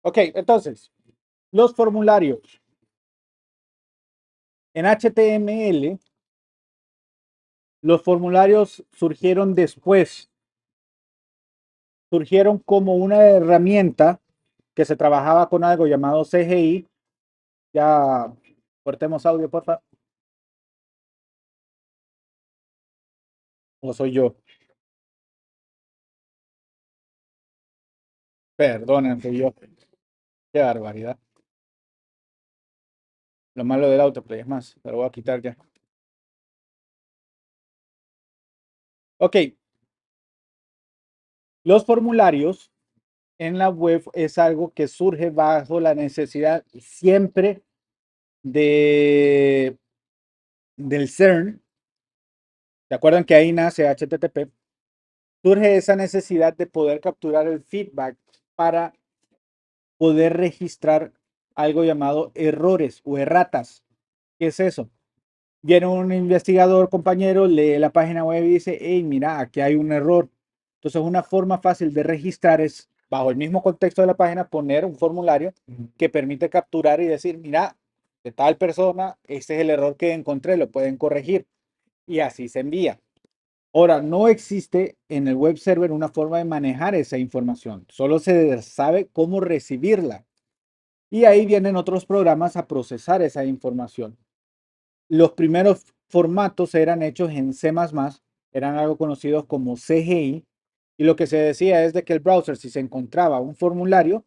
Ok, entonces, los formularios en HTML, los formularios surgieron después, surgieron como una herramienta que se trabajaba con algo llamado CGI. Ya cortemos audio, porfa. ¿O soy yo? Perdonen, soy yo. Qué barbaridad. Lo malo del autoplay es más, pero voy a quitar ya. Ok, los formularios en la web es algo que surge bajo la necesidad siempre de, del CERN. ¿Se acuerdan que ahí nace HTTP? Surge esa necesidad de poder capturar el feedback para poder registrar algo llamado errores o erratas. ¿Qué es eso? Viene un investigador, compañero, lee la página web y dice, hey, mira, aquí hay un error. Entonces, una forma fácil de registrar es, bajo el mismo contexto de la página, poner un formulario que permite capturar y decir, mira, de tal persona, este es el error que encontré, lo pueden corregir. Y así se envía. Ahora, no existe en el web server una forma de manejar esa información, solo se sabe cómo recibirla. Y ahí vienen otros programas a procesar esa información. Los primeros formatos eran hechos en C++, eran algo conocidos como CGI, y lo que se decía es de que el browser, si se encontraba un formulario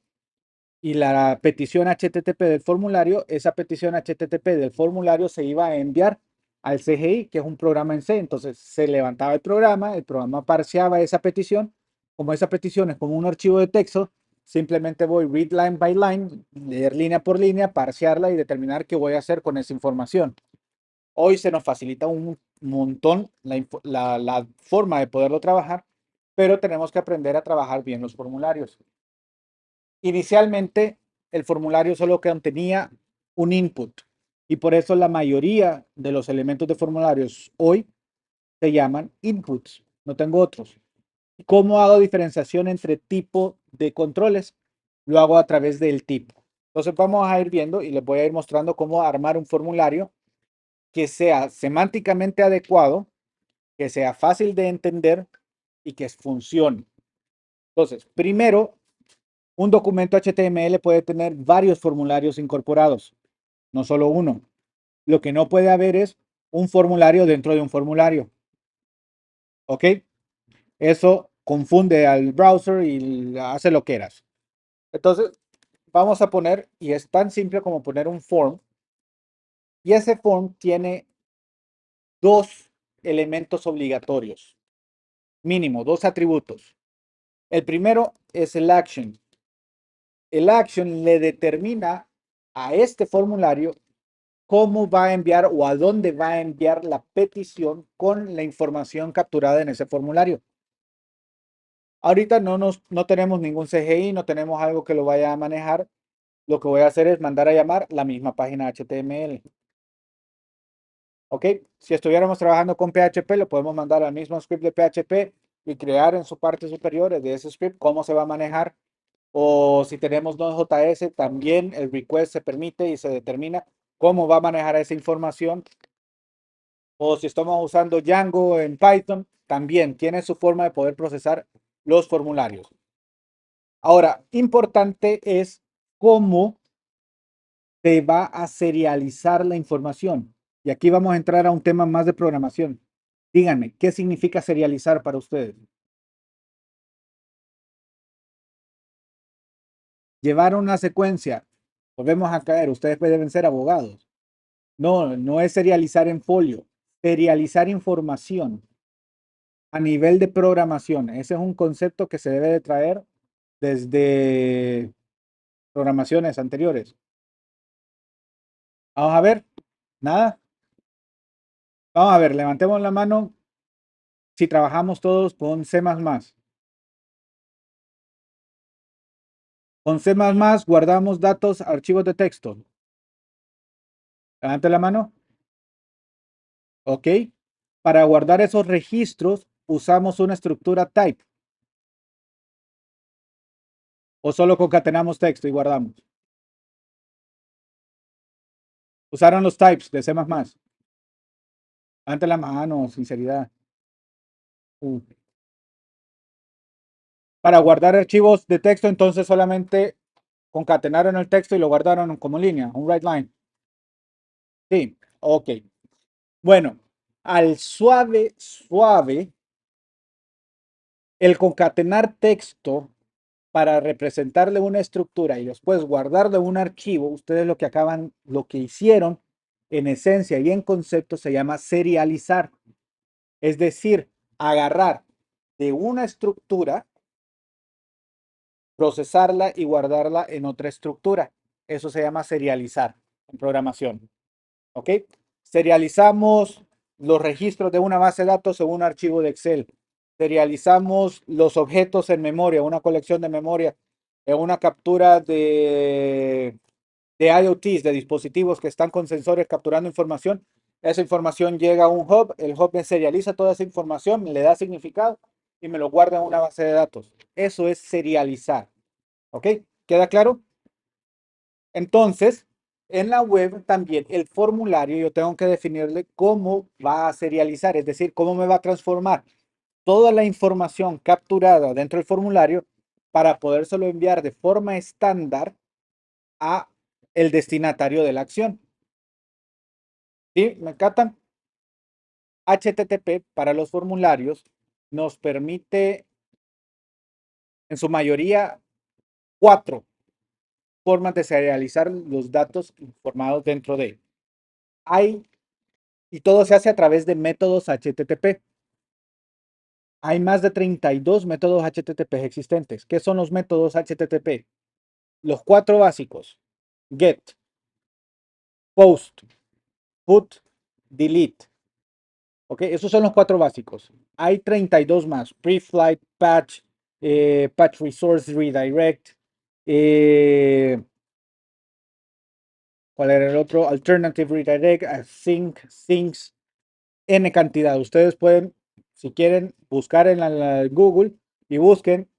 y la petición HTTP del formulario, esa petición HTTP del formulario se iba a enviar al CGI, que es un programa en C. Entonces se levantaba el programa parseaba esa petición. Como esa petición es como un archivo de texto, simplemente voy read line by line, leer línea por línea, parsearla y determinar qué voy a hacer con esa información. Hoy se nos facilita un montón la forma de poderlo trabajar, pero tenemos que aprender a trabajar bien los formularios. Inicialmente, el formulario solo contenía un input y por eso la mayoría de los elementos de formularios hoy se llaman inputs. No tengo otros. ¿Cómo hago diferenciación entre tipo de controles? Lo hago a través del tipo. Entonces vamos a ir viendo y les voy a ir mostrando cómo armar un formulario que sea semánticamente adecuado, que sea fácil de entender y que funcione. Entonces, primero, un documento HTML puede tener varios formularios incorporados, no solo uno. Lo que no puede haber es un formulario dentro de un formulario. ¿Ok? Eso confunde al browser y hace lo que eras. Entonces, vamos a poner, y es tan simple como poner un form, y ese form tiene dos elementos obligatorios, mínimo, dos atributos. El primero es el action. El action le determina a este formulario cómo va a enviar o a dónde va a enviar la petición con la información capturada en ese formulario. Ahorita no tenemos ningún CGI, no tenemos algo que lo vaya a manejar. Lo que voy a hacer es mandar a llamar la misma página HTML. ¿Ok? Si estuviéramos trabajando con PHP, lo podemos mandar al mismo script de PHP y crear en su parte superior de ese script cómo se va a manejar. O si tenemos Node.js, también el request se permite y se determina cómo va a manejar esa información. O si estamos usando Django en Python, también tiene su forma de poder procesar los formularios. Ahora, importante es cómo se va a serializar la información. Y aquí vamos a entrar a un tema más de programación. Díganme, ¿qué significa serializar para ustedes? Llevar una secuencia. Volvemos a caer, ustedes deben ser abogados. No, no es serializar en folio, serializar información a nivel de programación. Ese es un concepto que se debe de traer desde programaciones anteriores. Vamos a ver, nada. Vamos a ver, levantemos la mano si trabajamos todos con C++. Con C++ guardamos datos, archivos de texto. Levante la mano. Ok. Para guardar esos registros usamos una estructura type. ¿O solo concatenamos texto y guardamos? Usaron los types de C++. Ante la mano, sinceridad. Uh. Para guardar archivos de texto, entonces solamente concatenaron el texto y lo guardaron como línea, un write line. Sí, ok. Bueno, al suave, el concatenar texto para representarle una estructura y después guardarle un archivo, ustedes lo que hicieron en esencia y en concepto se llama serializar. Es decir, agarrar de una estructura, procesarla y guardarla en otra estructura. Eso se llama serializar en programación. ¿Ok? Serializamos los registros de una base de datos en un archivo de Excel. Serializamos los objetos en memoria, una colección de memoria, en una captura de IoTs, de dispositivos que están con sensores capturando información. Esa información llega a un hub, el hub me serializa toda esa información, le da significado y me lo guarda en una base de datos. Eso es serializar. ¿Ok? ¿Queda claro? Entonces, en la web también el formulario yo tengo que definirle cómo va a serializar, es decir, cómo me va a transformar toda la información capturada dentro del formulario para podérselo enviar de forma estándar a el destinatario de la acción. ¿Sí? ¿Me captan? HTTP para los formularios nos permite en su mayoría cuatro formas de serializar los datos informados dentro de. Hay y todo se hace a través de métodos HTTP. Hay más de 32 métodos HTTP existentes. ¿Qué son los métodos HTTP? Los cuatro básicos: get, post, put, delete. ¿Ok? Esos son los cuatro básicos. Hay 32 más: pre-flight, patch, patch resource redirect. ¿Cuál era el otro? Alternative redirect, async, syncs. N cantidad. Ustedes pueden, si quieren, buscar en la Google y busquen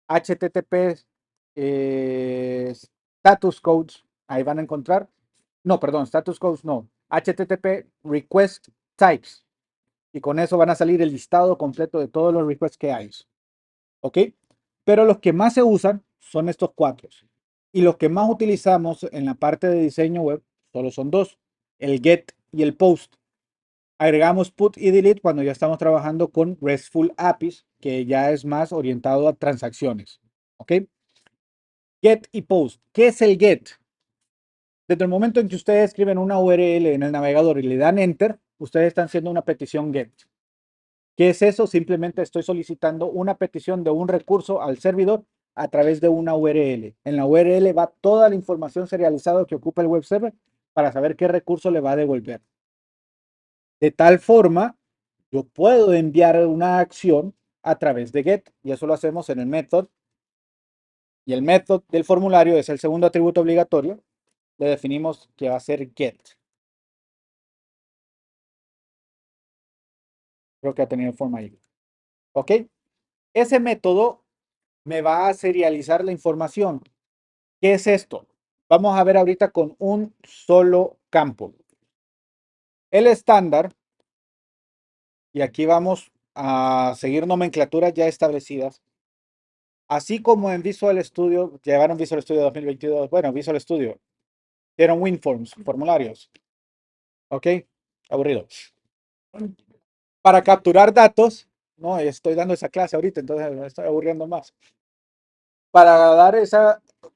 HTTP status codes. Ahí van a encontrar. No, perdón, status codes no. HTTP request types. Y con eso van a salir el listado completo de todos los requests que hay. ¿Ok? Pero los que más se usan son estos cuatro. Y los que más utilizamos en la parte de diseño web solo son dos: el get y el post. Agregamos put y delete cuando ya estamos trabajando con RESTful APIs, que ya es más orientado a transacciones. ¿Ok? Get y post. ¿Qué es el get? Desde el momento en que ustedes escriben una URL en el navegador y le dan enter, ustedes están haciendo una petición get. ¿Qué es eso? Simplemente estoy solicitando una petición de un recurso al servidor a través de una URL. En la URL va toda la información serializada que ocupa el web server para saber qué recurso le va a devolver. De tal forma, yo puedo enviar una acción a través de get, y eso lo hacemos en el método. Y el método del formulario es el segundo atributo obligatorio. Le definimos que va a ser get. Creo que ha tenido forma ahí. ¿Ok? Ese método me va a serializar la información. ¿Qué es esto? Vamos a ver ahorita con un solo campo. El estándar, y aquí vamos a seguir nomenclaturas ya establecidas. Así como en Visual Studio, llevaron Visual Studio 2022, bueno, Visual Studio, dieron WinForms, formularios. ¿Ok? Aburrido. Para capturar datos, no, estoy dando esa clase ahorita, entonces me estoy aburriendo más. Para dar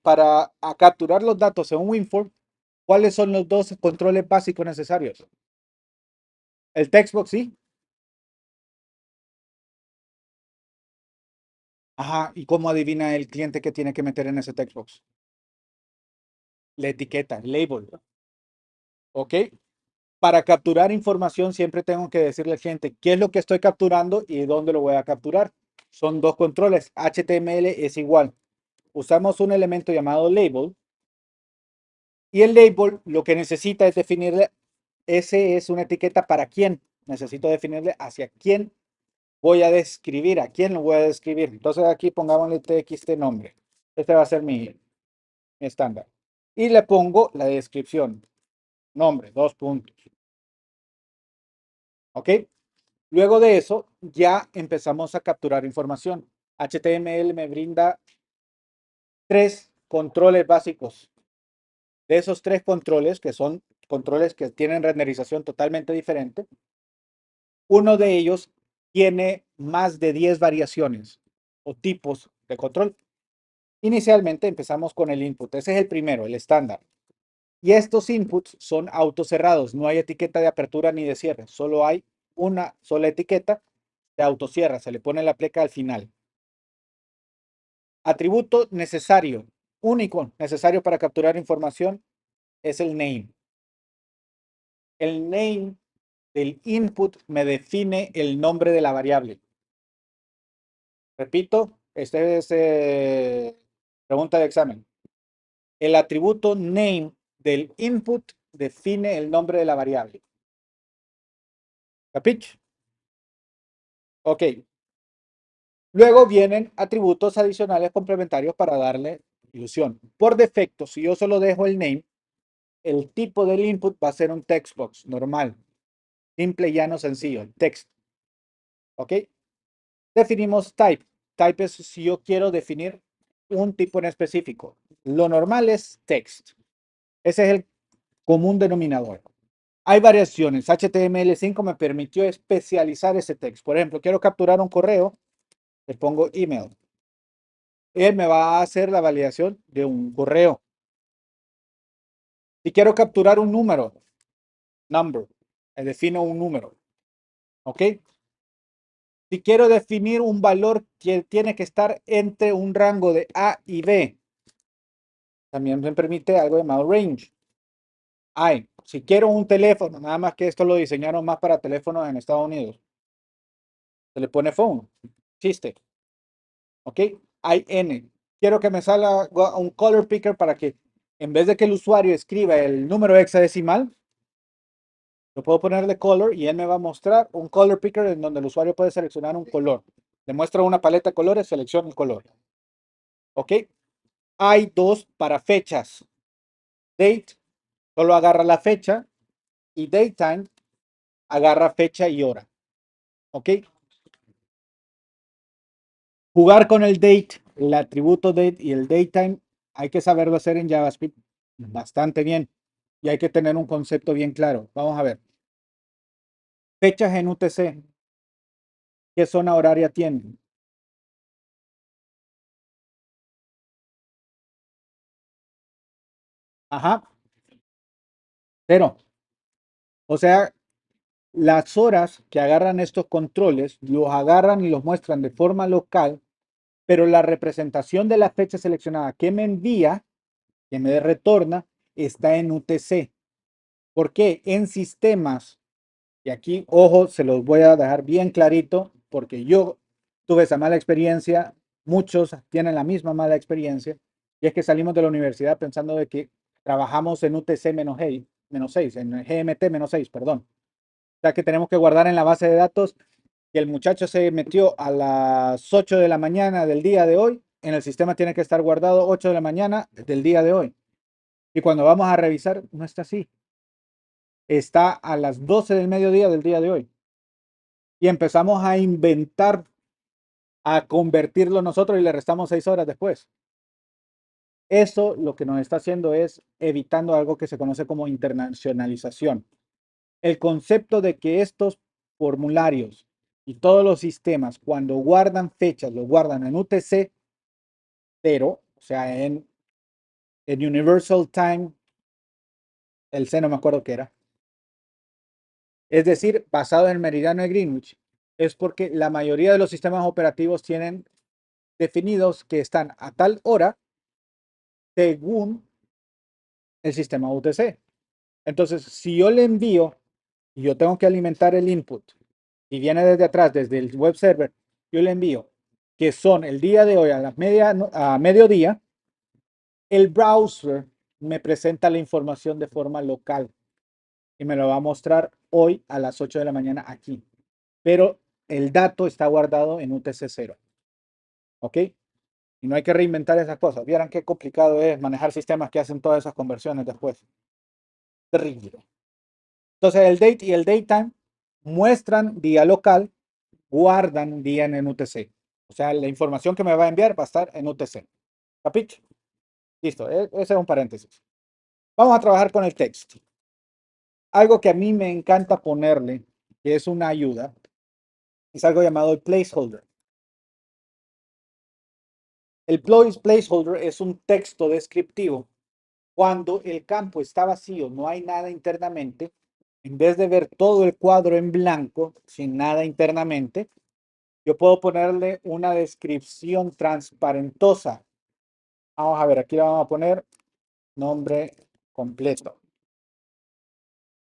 para capturar los datos en un WinForm, ¿cuáles son los dos controles básicos necesarios? El textbox, sí. Ajá, ¿y cómo adivina el cliente que tiene que meter en ese textbox? La etiqueta, el label. ¿Ok? Para capturar información siempre tengo que decirle al cliente qué es lo que estoy capturando y dónde lo voy a capturar. Son dos controles. HTML es igual. Usamos un elemento llamado label y el label lo que necesita es definirle, ese es una etiqueta para quién. Necesito definirle hacia quién voy a describir, a quién lo voy a describir. Entonces aquí pongámosle txt nombre. Este va a ser mi estándar. Y le pongo la descripción. Nombre, dos puntos. ¿Ok? Luego de eso, ya empezamos a capturar información. HTML me brinda tres controles básicos. De esos tres controles, que son controles que tienen renderización totalmente diferente, uno de ellos tiene más de 10 variaciones o tipos de control. Inicialmente empezamos con el input. Ese es el primero, el estándar. Y estos inputs son autocerrados. No hay etiqueta de apertura ni de cierre. Solo hay una sola etiqueta de autocierra. Se le pone la pleca al final. Atributo necesario, único, necesario para capturar información es el name. El name del input me define el nombre de la variable. Repito, este es pregunta de examen. El atributo name del input define el nombre de la variable. ¿Capich? Ok. Luego vienen atributos adicionales complementarios para darle ilusión. Por defecto, si yo solo dejo el name, el tipo del input va a ser un text box normal. Simple, llano, sencillo. Text. ¿Ok? Definimos type. Type es si yo quiero definir un tipo en específico. Lo normal es text. Ese es el común denominador. Hay variaciones. HTML5 me permitió especializar ese text. Por ejemplo, quiero capturar un correo, le pongo email. Él me va a hacer la validación de un correo. Si quiero capturar un número, number, defino un número. ¿Ok? Si quiero definir un valor que tiene que estar entre un rango de A y B, también me permite algo llamado range. Hay, si quiero un teléfono, nada más que esto lo diseñaron más para teléfonos en Estados Unidos, se le pone phone, chiste. ¿Ok? Hay N. Quiero que me salga un color picker para que en vez de que el usuario escriba el número hexadecimal, lo puedo ponerle color y él me va a mostrar un color picker en donde el usuario puede seleccionar un color. Le muestra una paleta de colores, selecciona el color. ¿Ok? Hay dos para fechas. Date solo agarra la fecha y datetime agarra fecha y hora. ¿Ok? Jugar con el date, el atributo date y el datetime, hay que saberlo hacer en JavaScript bastante bien y hay que tener un concepto bien claro. Vamos a ver. Fechas en UTC. ¿Qué zona horaria tienen? Ajá, cero. O sea, las horas que agarran estos controles, los agarran y los muestran de forma local, pero la representación de la fecha seleccionada que me envía, que me retorna, está en UTC. ¿Por qué? En sistemas, y aquí, ojo, se los voy a dejar bien clarito, porque yo tuve esa mala experiencia, muchos tienen la misma mala experiencia, y es que salimos de la universidad pensando de que trabajamos en UTC -6, en GMT -6, perdón. O sea que tenemos que guardar en la base de datos que el muchacho se metió a las 8 de la mañana del día de hoy, en el sistema tiene que estar guardado 8 de la mañana del día de hoy. Y cuando vamos a revisar, no está así. Está a las 12 del mediodía del día de hoy. Y empezamos a inventar, a convertirlo nosotros y le restamos 6 horas después. Eso lo que nos está haciendo es evitando algo que se conoce como internacionalización. El concepto de que estos formularios y todos los sistemas, cuando guardan fechas, lo guardan en UTC, pero, o sea, en Universal Time, el C no me acuerdo qué era, es decir, basado en el meridiano de Greenwich, es porque la mayoría de los sistemas operativos tienen definidos que están a tal hora según el sistema UTC. Entonces, si yo le envío y yo tengo que alimentar el input y viene desde atrás, desde el web server, yo le envío que son el día de hoy a las a mediodía, el browser me presenta la información de forma local y me lo va a mostrar hoy a las 8 de la mañana aquí. Pero el dato está guardado en UTC 0. ¿Ok? Y no hay que reinventar esas cosas. Vieran qué complicado es manejar sistemas que hacen todas esas conversiones después. Terrible. Entonces el date y el datetime muestran día local, guardan día en UTC. O sea, la información que me va a enviar va a estar en UTC. ¿Capicho? Listo, ese es un paréntesis. Vamos a trabajar con el texto. Algo que a mí me encanta ponerle, que es una ayuda, es algo llamado el placeholder. El placeholder es un texto descriptivo. Cuando el campo está vacío, no hay nada internamente, en vez de ver todo el cuadro en blanco, sin nada internamente, yo puedo ponerle una descripción transparentosa. Vamos a ver, aquí le vamos a poner nombre completo.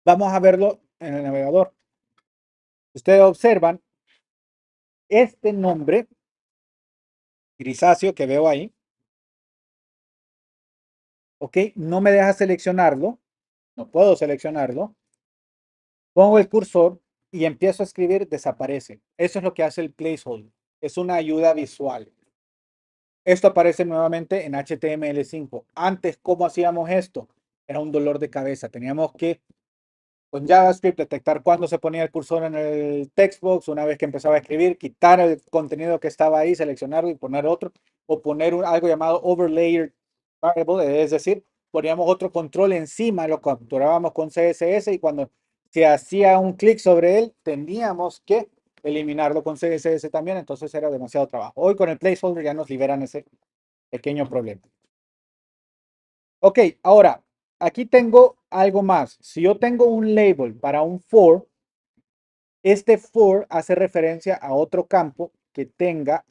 Vamos a verlo en el navegador. Ustedes observan este nombre grisáceo que veo ahí. Ok, no me deja seleccionarlo. No puedo seleccionarlo. Pongo el cursor y empiezo a escribir, desaparece. Eso es lo que hace el placeholder. Es una ayuda visual. Esto aparece nuevamente en HTML5. Antes, ¿cómo hacíamos esto? Era un dolor de cabeza. Teníamos que, con JavaScript, detectar cuándo se ponía el cursor en el textbox, una vez que empezaba a escribir, quitar el contenido que estaba ahí, seleccionarlo y poner otro, o poner algo llamado overlayer variable, es decir, poníamos otro control encima, lo capturábamos con CSS y cuando se hacía un clic sobre él, teníamos que eliminarlo con CSS también, entonces era demasiado trabajo. Hoy con el placeholder ya nos liberan ese pequeño problema. Ok, ahora, aquí tengo algo más. Si yo tengo un label para un for, este for hace referencia a otro campo que tenga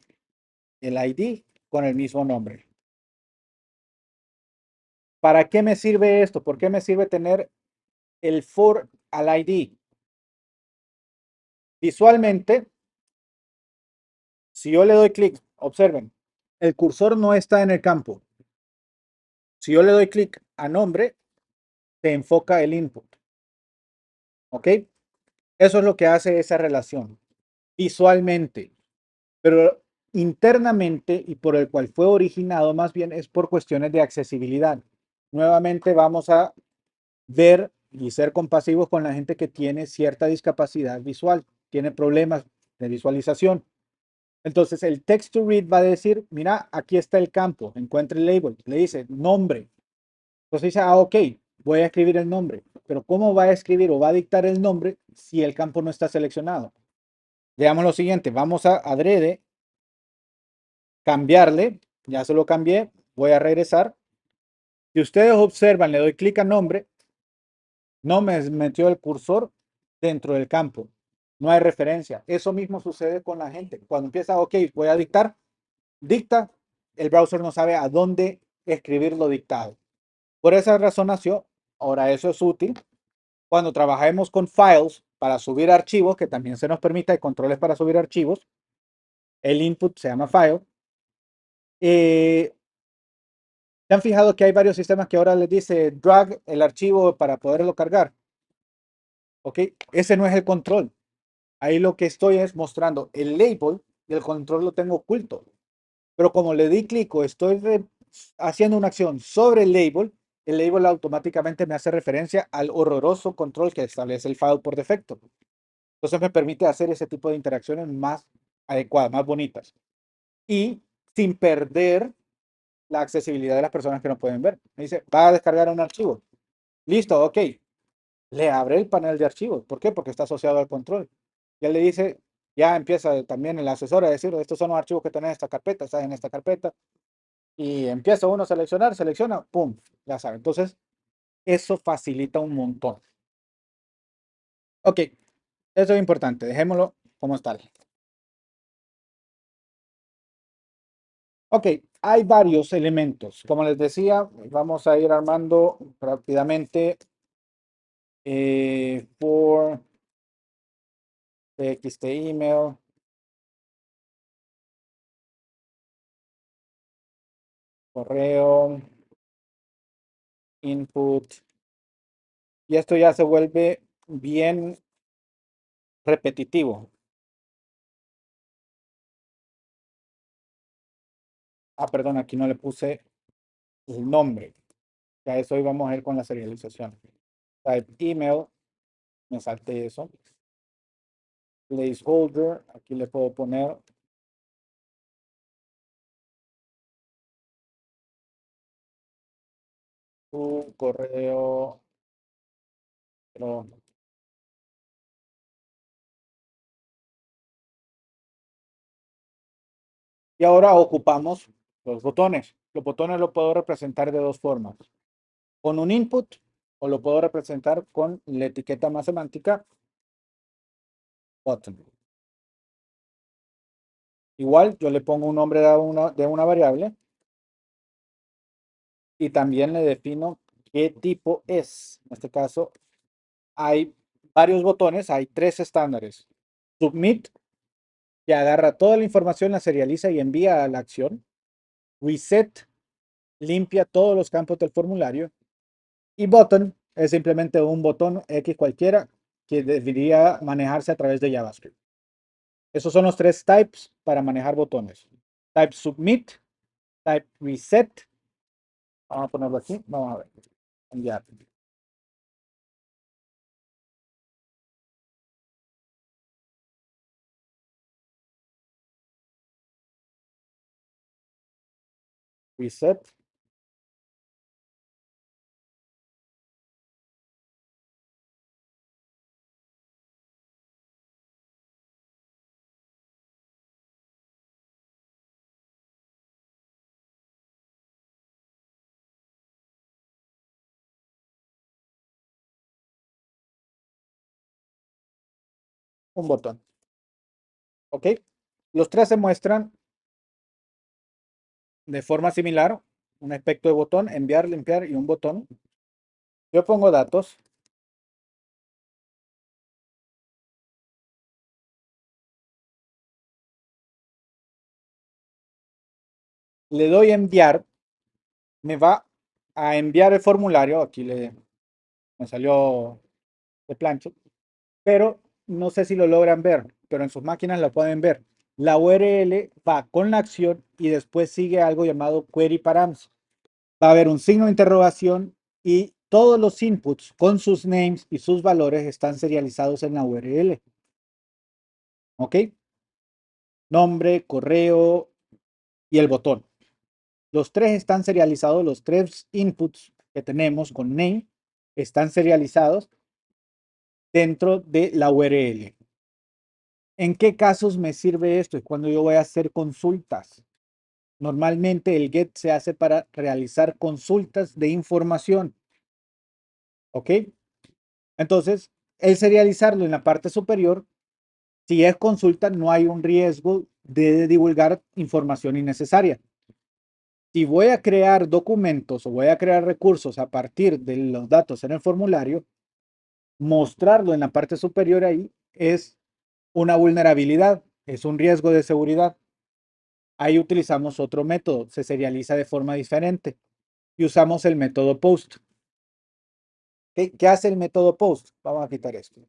el ID con el mismo nombre. ¿Para qué me sirve esto? ¿Por qué me sirve tener el for al ID? Visualmente, si yo le doy clic, observen, el cursor no está en el campo. Si yo le doy clic a nombre, se enfoca el input. ¿Ok? Eso es lo que hace esa relación visualmente. Pero internamente y por el cual fue originado más bien es por cuestiones de accesibilidad. Nuevamente vamos a ver y ser compasivos con la gente que tiene cierta discapacidad visual, tiene problemas de visualización. Entonces el text to read va a decir, mira, aquí está el campo, encuentre el label, le dice nombre. Entonces dice, ok, voy a escribir el nombre, pero ¿cómo va a escribir o va a dictar el nombre si el campo no está seleccionado? Veamos lo siguiente, vamos a adrede cambiarle, ya se lo cambié, voy a regresar. Si ustedes observan, le doy clic a nombre, no me metió el cursor dentro del campo, no hay referencia. Eso mismo sucede con la gente. Cuando empieza, ok, voy a dictar, dicta, el browser no sabe a dónde escribir lo dictado. Por esa razón nació, ahora eso es útil cuando trabajemos con files para subir archivos, que también se nos permite, hay controles para subir archivos, el input se llama file. ¿Se han fijado que hay varios sistemas que ahora les dice drag el archivo para poderlo cargar? ¿Ok? Ese no es el control. Ahí lo que estoy es mostrando el label y el control lo tengo oculto. Pero como le di clic o estoy haciendo una acción sobre el label automáticamente me hace referencia al horroroso control que establece el file por defecto. Entonces me permite hacer ese tipo de interacciones más adecuadas, más bonitas. Y sin perder la accesibilidad de las personas que no pueden ver. Me dice, va a descargar un archivo. Listo, ok. Le abre el panel de archivos. ¿Por qué? Porque está asociado al control. Ya le dice, ya empieza también el asesor a decir, estos son los archivos que tenés en esta carpeta, estás en esta carpeta. Y empieza uno a seleccionar, selecciona, ¡pum! Ya sabe. Entonces, eso facilita un montón. Ok, eso es importante. Dejémoslo como está. Ok, hay varios elementos. Como les decía, vamos a ir armando rápidamente por TXT email, correo, input. Y esto ya se vuelve bien repetitivo. Perdón, aquí no le puse el nombre. Ya eso íbamos a ir con la serialización. Type email, me salté eso. Placeholder, aquí le puedo poner tu correo. Pero, y ahora ocupamos los botones. Los botones lo puedo representar de dos formas. Con un input o lo puedo representar con la etiqueta más semántica button. Igual yo le pongo un nombre de una variable y también le defino qué tipo es. En este caso hay varios botones, hay tres estándares. Submit, que agarra toda la información, la serializa y envía a la acción. Reset, limpia todos los campos del formulario. Y button es simplemente un botón X cualquiera que debería manejarse a través de JavaScript. Esos son los tres types para manejar botones. Type submit, type reset. Vamos a ponerlo aquí. Vamos a ver. Enviar. Reset. Un botón. ¿Ok? Los tres se muestran de forma similar. Un aspecto de botón, enviar, limpiar y un botón. Yo pongo datos. Le doy enviar. Me va a enviar el formulario. Aquí me salió de plancha. Pero no sé si lo logran ver. Pero en sus máquinas lo pueden ver. La URL va con la acción y después sigue algo llamado query params. Va a haber un signo de interrogación y todos los inputs con sus names y sus valores están serializados en la URL. ¿Ok? Nombre, correo y el botón. Los tres están serializados, los tres inputs que tenemos con name están serializados dentro de la URL. ¿En qué casos me sirve esto? Es cuando yo voy a hacer consultas. Normalmente el get se hace para realizar consultas de información. ¿Ok? Entonces, el serializarlo en la parte superior, si es consulta, no hay un riesgo de divulgar información innecesaria. Si voy a crear documentos o voy a crear recursos a partir de los datos en el formulario, mostrarlo en la parte superior ahí es una vulnerabilidad, es un riesgo de seguridad. Ahí utilizamos otro método, se serializa de forma diferente y usamos el método post. ¿Qué hace el método post? Vamos a quitar esto.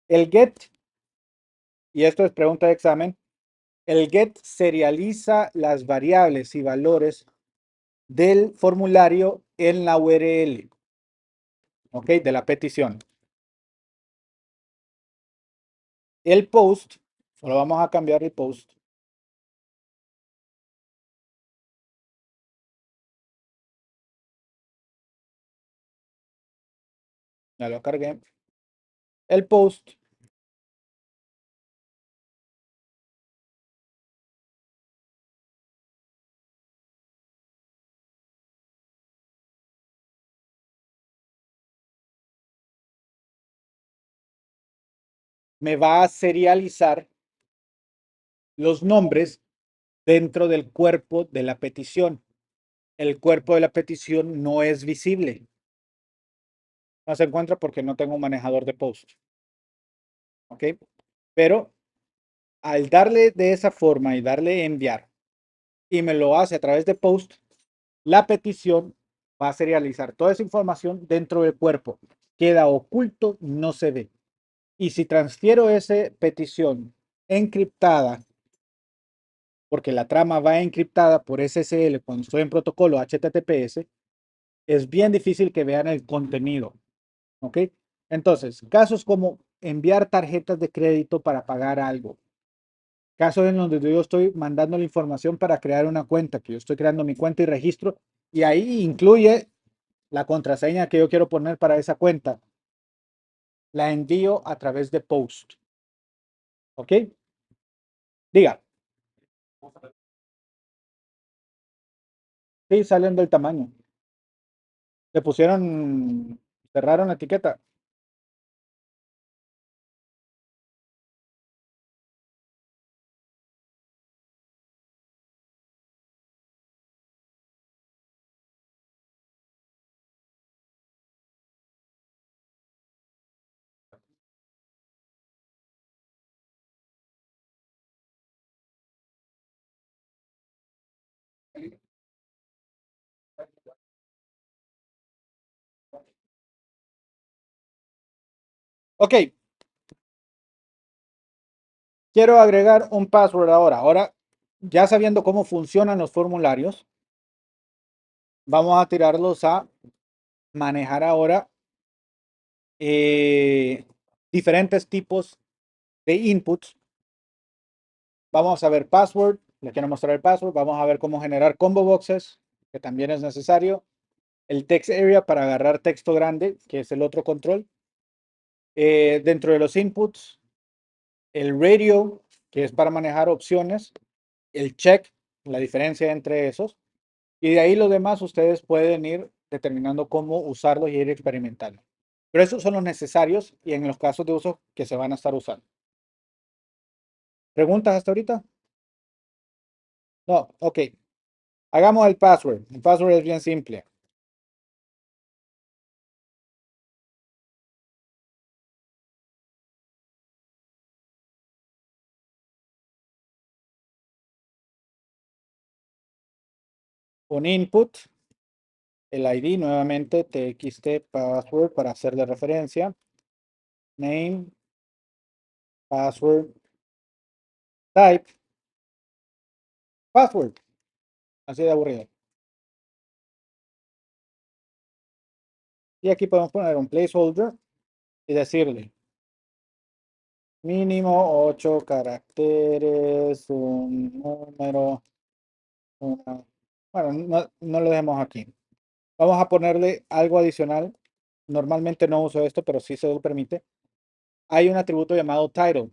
El get, y esto es pregunta de examen, el get serializa las variables y valores del formulario en la URL, ¿ok? De la petición. El post, solo vamos a cambiar el post. Ya lo cargué. El post me va a serializar los nombres dentro del cuerpo de la petición. El cuerpo de la petición no es visible. No se encuentra porque no tengo un manejador de post. ¿Ok? Pero al darle de esa forma y darle enviar y me lo hace a través de post, la petición va a serializar toda esa información dentro del cuerpo. Queda oculto, no se ve. Y si transfiero esa petición encriptada, porque la trama va encriptada por SSL cuando estoy en protocolo HTTPS, es bien difícil que vean el contenido. ¿Ok? Entonces, casos como enviar tarjetas de crédito para pagar algo. Casos en donde yo estoy mandando la información para crear una cuenta, que yo estoy creando mi cuenta y registro, y ahí incluye la contraseña que yo quiero poner para esa cuenta. La envío a través de post. ¿Ok? Diga. Sí, salen del tamaño. Le pusieron, cerraron la etiqueta. Ok, quiero agregar un password ahora. Ahora, ya sabiendo cómo funcionan los formularios, vamos a tirarlos a manejar ahora eh, diferentes tipos de inputs. Vamos a ver password, les quiero mostrar el password. Vamos a ver cómo generar combo boxes, que también es necesario. El text area para agarrar texto grande, que es el otro control. Dentro de los inputs, el radio, que es para manejar opciones. El check, la diferencia entre esos. Y de ahí lo demás ustedes pueden ir determinando cómo usarlos y ir experimentando. Pero esos son los necesarios y en los casos de uso que se van a estar usando. ¿Preguntas hasta ahorita? No, ok. Hagamos el password. El password es bien simple. Un input, el ID nuevamente, txt password para hacerle referencia. Name, password, type, password. Así de aburrido. Y aquí podemos poner un placeholder y decirle mínimo 8 caracteres, un número, una... Bueno, no lo dejemos aquí. Vamos a ponerle algo adicional. Normalmente no uso esto, pero sí se lo permite. Hay un atributo llamado title.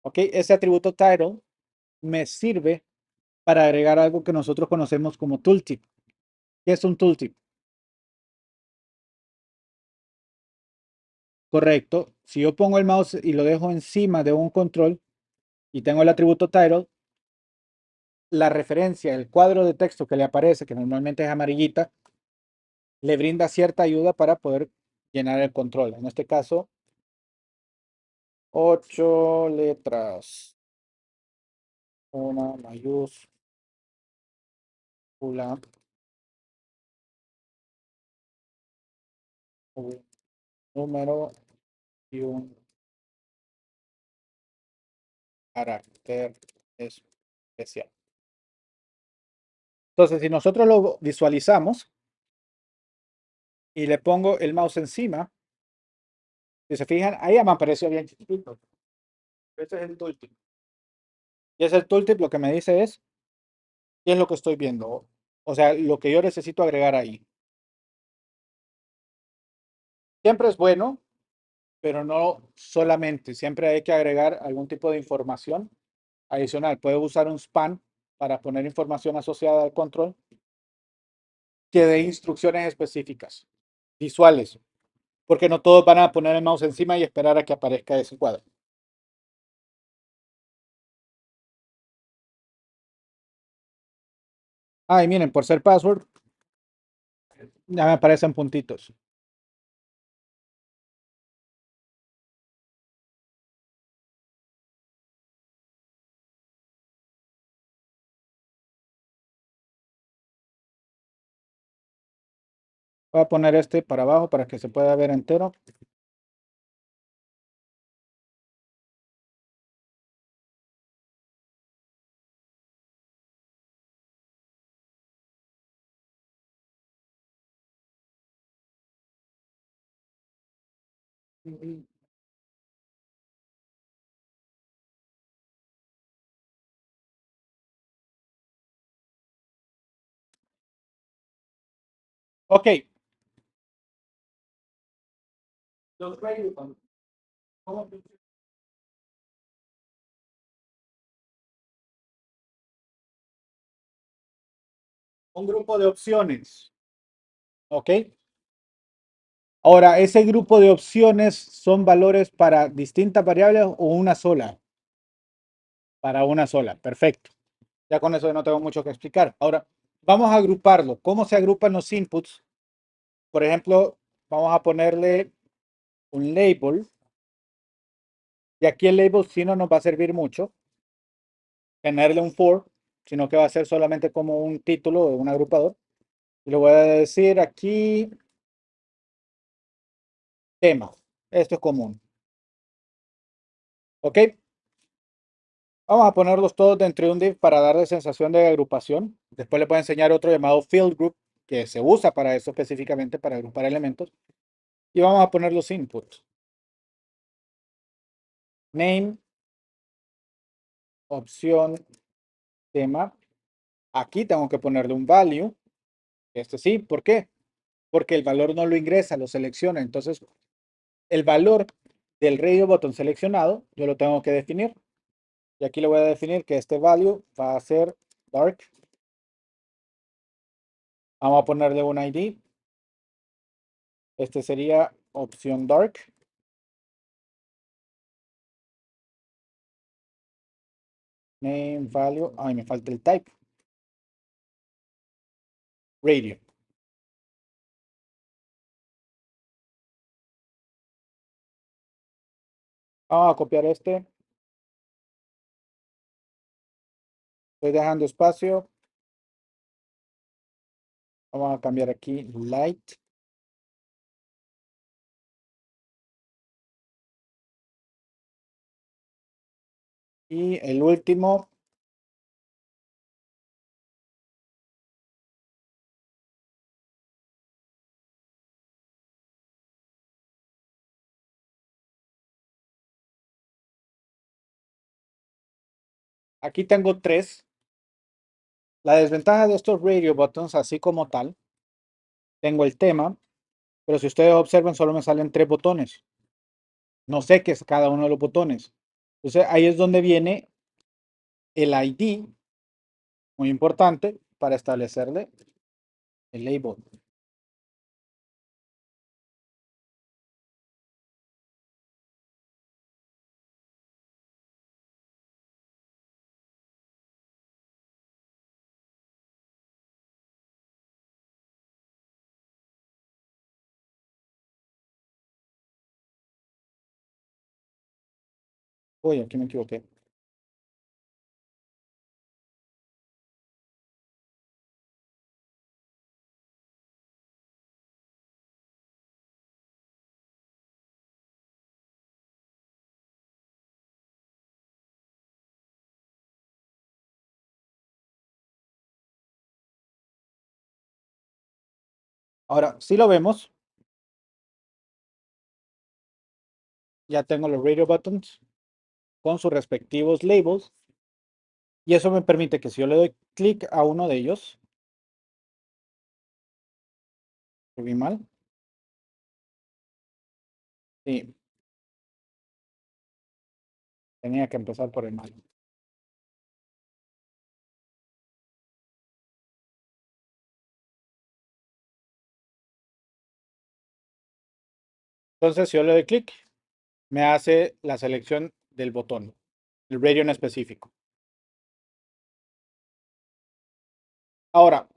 ¿Ok? Ese atributo title me sirve para agregar algo que nosotros conocemos como tooltip. ¿Qué es un tooltip? Correcto. Si yo pongo el mouse y lo dejo encima de un control y tengo el atributo title, la referencia, el cuadro de texto que le aparece, que normalmente es amarillita, le brinda cierta ayuda para poder llenar el control. En este caso, 8 letras, una mayúscula, un número y un carácter especial. Entonces, si nosotros lo visualizamos y le pongo el mouse encima, si se fijan, ahí ya me apareció bien chiquitito. Este es el tooltip. Y es el tooltip lo que me dice es qué es lo que estoy viendo. O sea, lo que yo necesito agregar ahí. Siempre es bueno, pero no solamente. Siempre hay que agregar algún tipo de información adicional. Puedo usar un span para poner información asociada al control que dé instrucciones específicas, visuales, porque no todos van a poner el mouse encima y esperar a que aparezca ese cuadro. Ah, y miren, por ser password, ya me aparecen puntitos. Voy a poner este para abajo para que se pueda ver entero. Ok. Los variables. ¿Cómo funciona? Un grupo de opciones. Ok. Ahora, ese grupo de opciones son valores para distintas variables o una sola. Para una sola. Perfecto. Ya con eso no tengo mucho que explicar. Ahora, vamos a agruparlo. ¿Cómo se agrupan los inputs? Por ejemplo, vamos a ponerle un label. Y aquí el label sí no nos va a servir mucho tenerle un for, sino que va a ser solamente como un título o un agrupador. Y le voy a decir aquí tema. Esto es común. ¿Ok? Vamos a ponerlos todos dentro de un div para darle sensación de agrupación. Después le voy a enseñar otro llamado field group que se usa para eso específicamente, para agrupar elementos. Y vamos a poner los inputs. Name, opción, tema. Aquí tengo que ponerle un value. Este sí, ¿por qué? Porque el valor no lo ingresa, lo selecciona. Entonces, el valor del radio button seleccionado, yo lo tengo que definir. Y aquí le voy a definir que este value va a ser dark. Vamos a ponerle un ID. Este sería opción dark. Name, value. Ay, me falta el type. Radio. Vamos a copiar este. Estoy dejando espacio. Vamos a cambiar aquí light. Y el último. Aquí tengo tres. La desventaja de estos radio buttons, así como tal, tengo el tema, pero si ustedes observan, solo me salen tres botones. No sé qué es cada uno de los botones. Entonces ahí es donde viene el ID, muy importante, para establecerle el label. Uy, aquí me equivoqué. Ahora, si lo vemos, ya tengo los radio buttons con sus respectivos labels. Y eso me permite que si yo le doy clic a uno de ellos, escribí mal. Sí, tenía que empezar por el mal. Entonces, si yo le doy clic, me hace la selección del botón, el radio en específico. Ahora,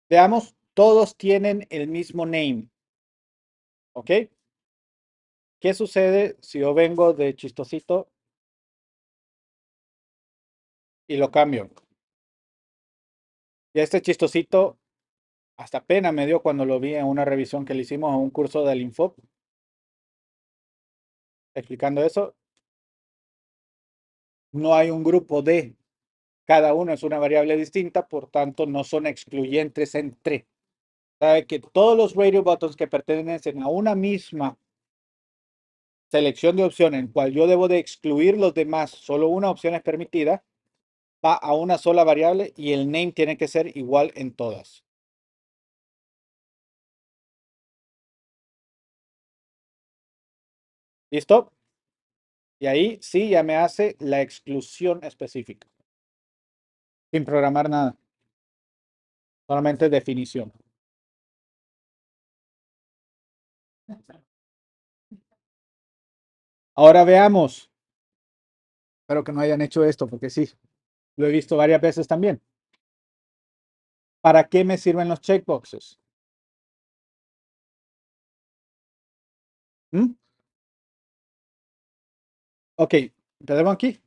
veamos, todos tienen el mismo name, ¿ok? ¿Qué sucede si yo vengo de chistosito y lo cambio? Y este chistosito Hasta pena me dio cuando lo vi en una revisión que le hicimos a un curso del Infop, explicando eso. No hay un grupo de, cada uno es una variable distinta, por tanto no son excluyentes entre. Sabe que todos los radio buttons que pertenecen a una misma selección de opciones, en cual yo debo de excluir los demás, solo una opción es permitida, va a una sola variable y el name tiene que ser igual en todas. ¿Listo? Y ahí sí ya me hace la exclusión específica, sin programar nada, solamente definición. Ahora veamos, espero que no hayan hecho esto, porque sí, lo he visto varias veces también. ¿Para qué me sirven los checkboxes? ¿Mm? Ok, empecemos aquí.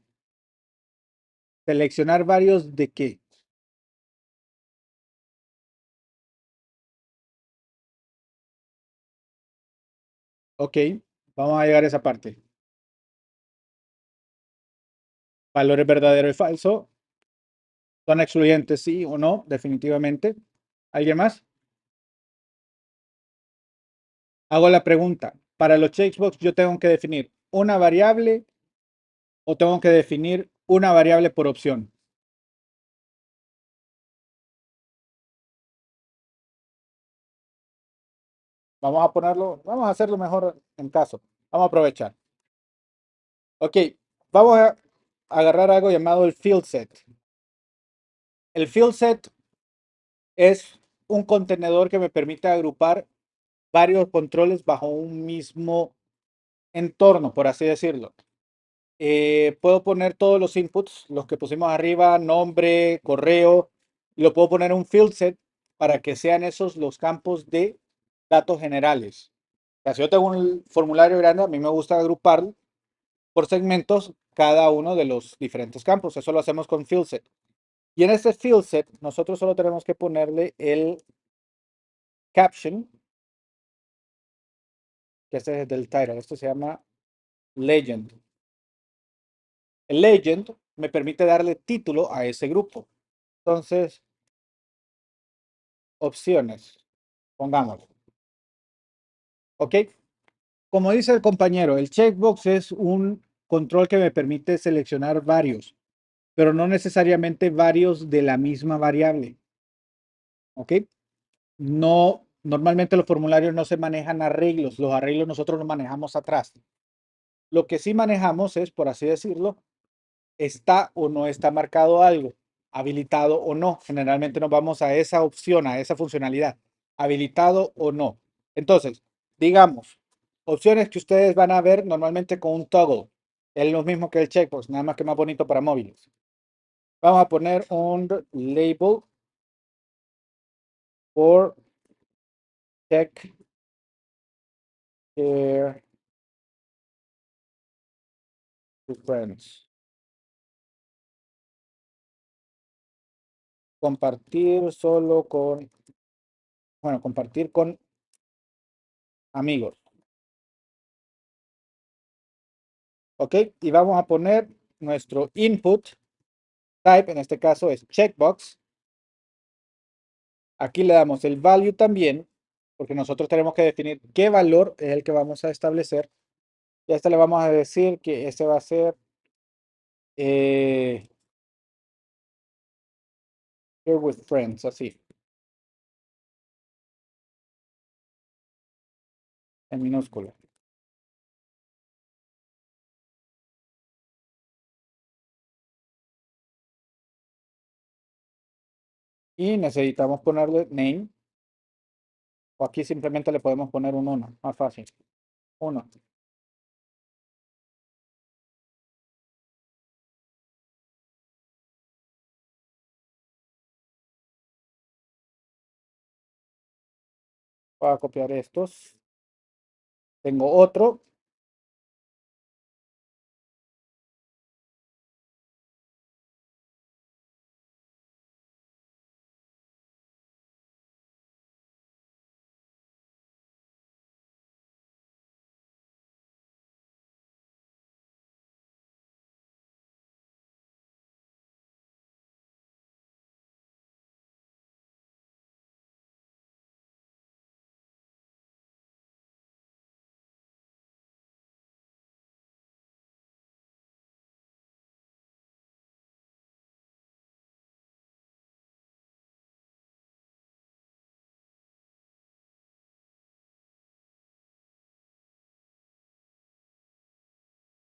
Seleccionar varios de qué. Ok, vamos a llegar a esa parte. Valores verdadero y falso. ¿Son excluyentes, sí o no? Definitivamente. ¿Alguien más? Hago la pregunta. Para los checkbox, yo tengo que definir una variable o tengo que definir una variable por opción. Vamos a ponerlo, vamos a hacerlo mejor en caso. Vamos a aprovechar. Ok, vamos a agarrar algo llamado el field set. El field set es un contenedor que me permite agrupar varios controles bajo un mismo entorno, por así decirlo. Puedo poner todos los inputs, los que pusimos arriba, nombre, correo, y lo puedo poner en un field set para que sean esos los campos de datos generales. O sea, si yo tengo un formulario grande, a mí me gusta agruparlo por segmentos cada uno de los diferentes campos. Eso lo hacemos con field set. Y en este field set, nosotros solo tenemos que ponerle el caption, que este es del title. Esto se llama legend. El legend me permite darle título a ese grupo. Entonces, opciones, pongamos. ¿Ok? Como dice el compañero, el checkbox es un control que me permite seleccionar varios, pero no necesariamente varios de la misma variable. ¿Ok? No, normalmente los formularios no se manejan arreglos, los arreglos nosotros los manejamos atrás. Lo que sí manejamos es, por así decirlo, está o no está marcado algo, habilitado o no. Generalmente nos vamos a esa opción, a esa funcionalidad, habilitado o no. Entonces, digamos, opciones que ustedes van a ver normalmente con un toggle. Es lo mismo que el checkbox, nada más que más bonito para móviles. Vamos a poner un label for check here to friends. Compartir solo con, bueno, compartir con amigos. ¿Ok? Y vamos a poner nuestro input type, en este caso es checkbox. Aquí le damos el value también, porque nosotros tenemos que definir qué valor es el que vamos a establecer. Y a este le vamos a decir que este va a ser here with friends, así, en minúscula. Y necesitamos ponerle name, o aquí simplemente le podemos poner un 1, más fácil. 1. Voy a copiar estos. Tengo otro.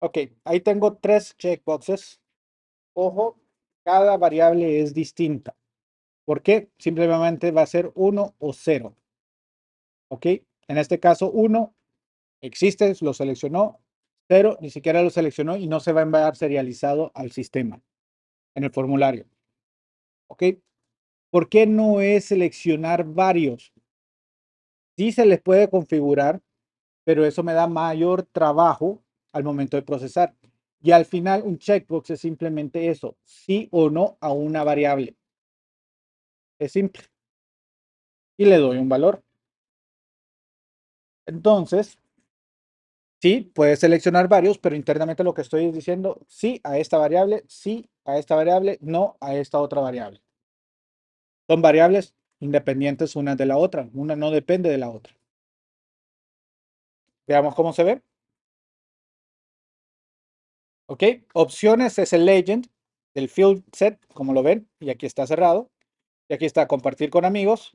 Ok, ahí tengo tres checkboxes. Ojo, cada variable es distinta. ¿Por qué? Simplemente va a ser 1 o 0. Ok, en este caso 1 existe, lo seleccionó. 0 ni siquiera lo seleccionó y no se va a enviar serializado al sistema en el formulario. Ok, ¿por qué no es seleccionar varios? Sí se les puede configurar, pero eso me da mayor trabajo al momento de procesar. Y al final un checkbox es simplemente eso, sí o no a una variable. Es simple. Y le doy un valor. Entonces, sí, puedes seleccionar varios, pero internamente lo que estoy diciendo, sí a esta variable, sí a esta variable, no a esta otra variable. Son variables independientes una de la otra. Una no depende de la otra. Veamos cómo se ve. Ok, opciones es el legend del field set, como lo ven, y aquí está cerrado. Y aquí está compartir con amigos.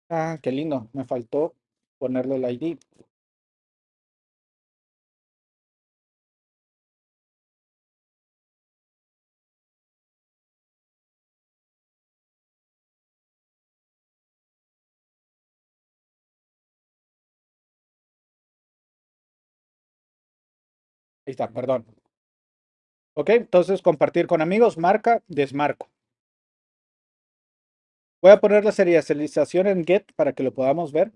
Ah, qué lindo, me faltó ponerle el ID. Ahí está, perdón. Ok, entonces compartir con amigos, marca, desmarco. Voy a poner la serialización en get para que lo podamos ver,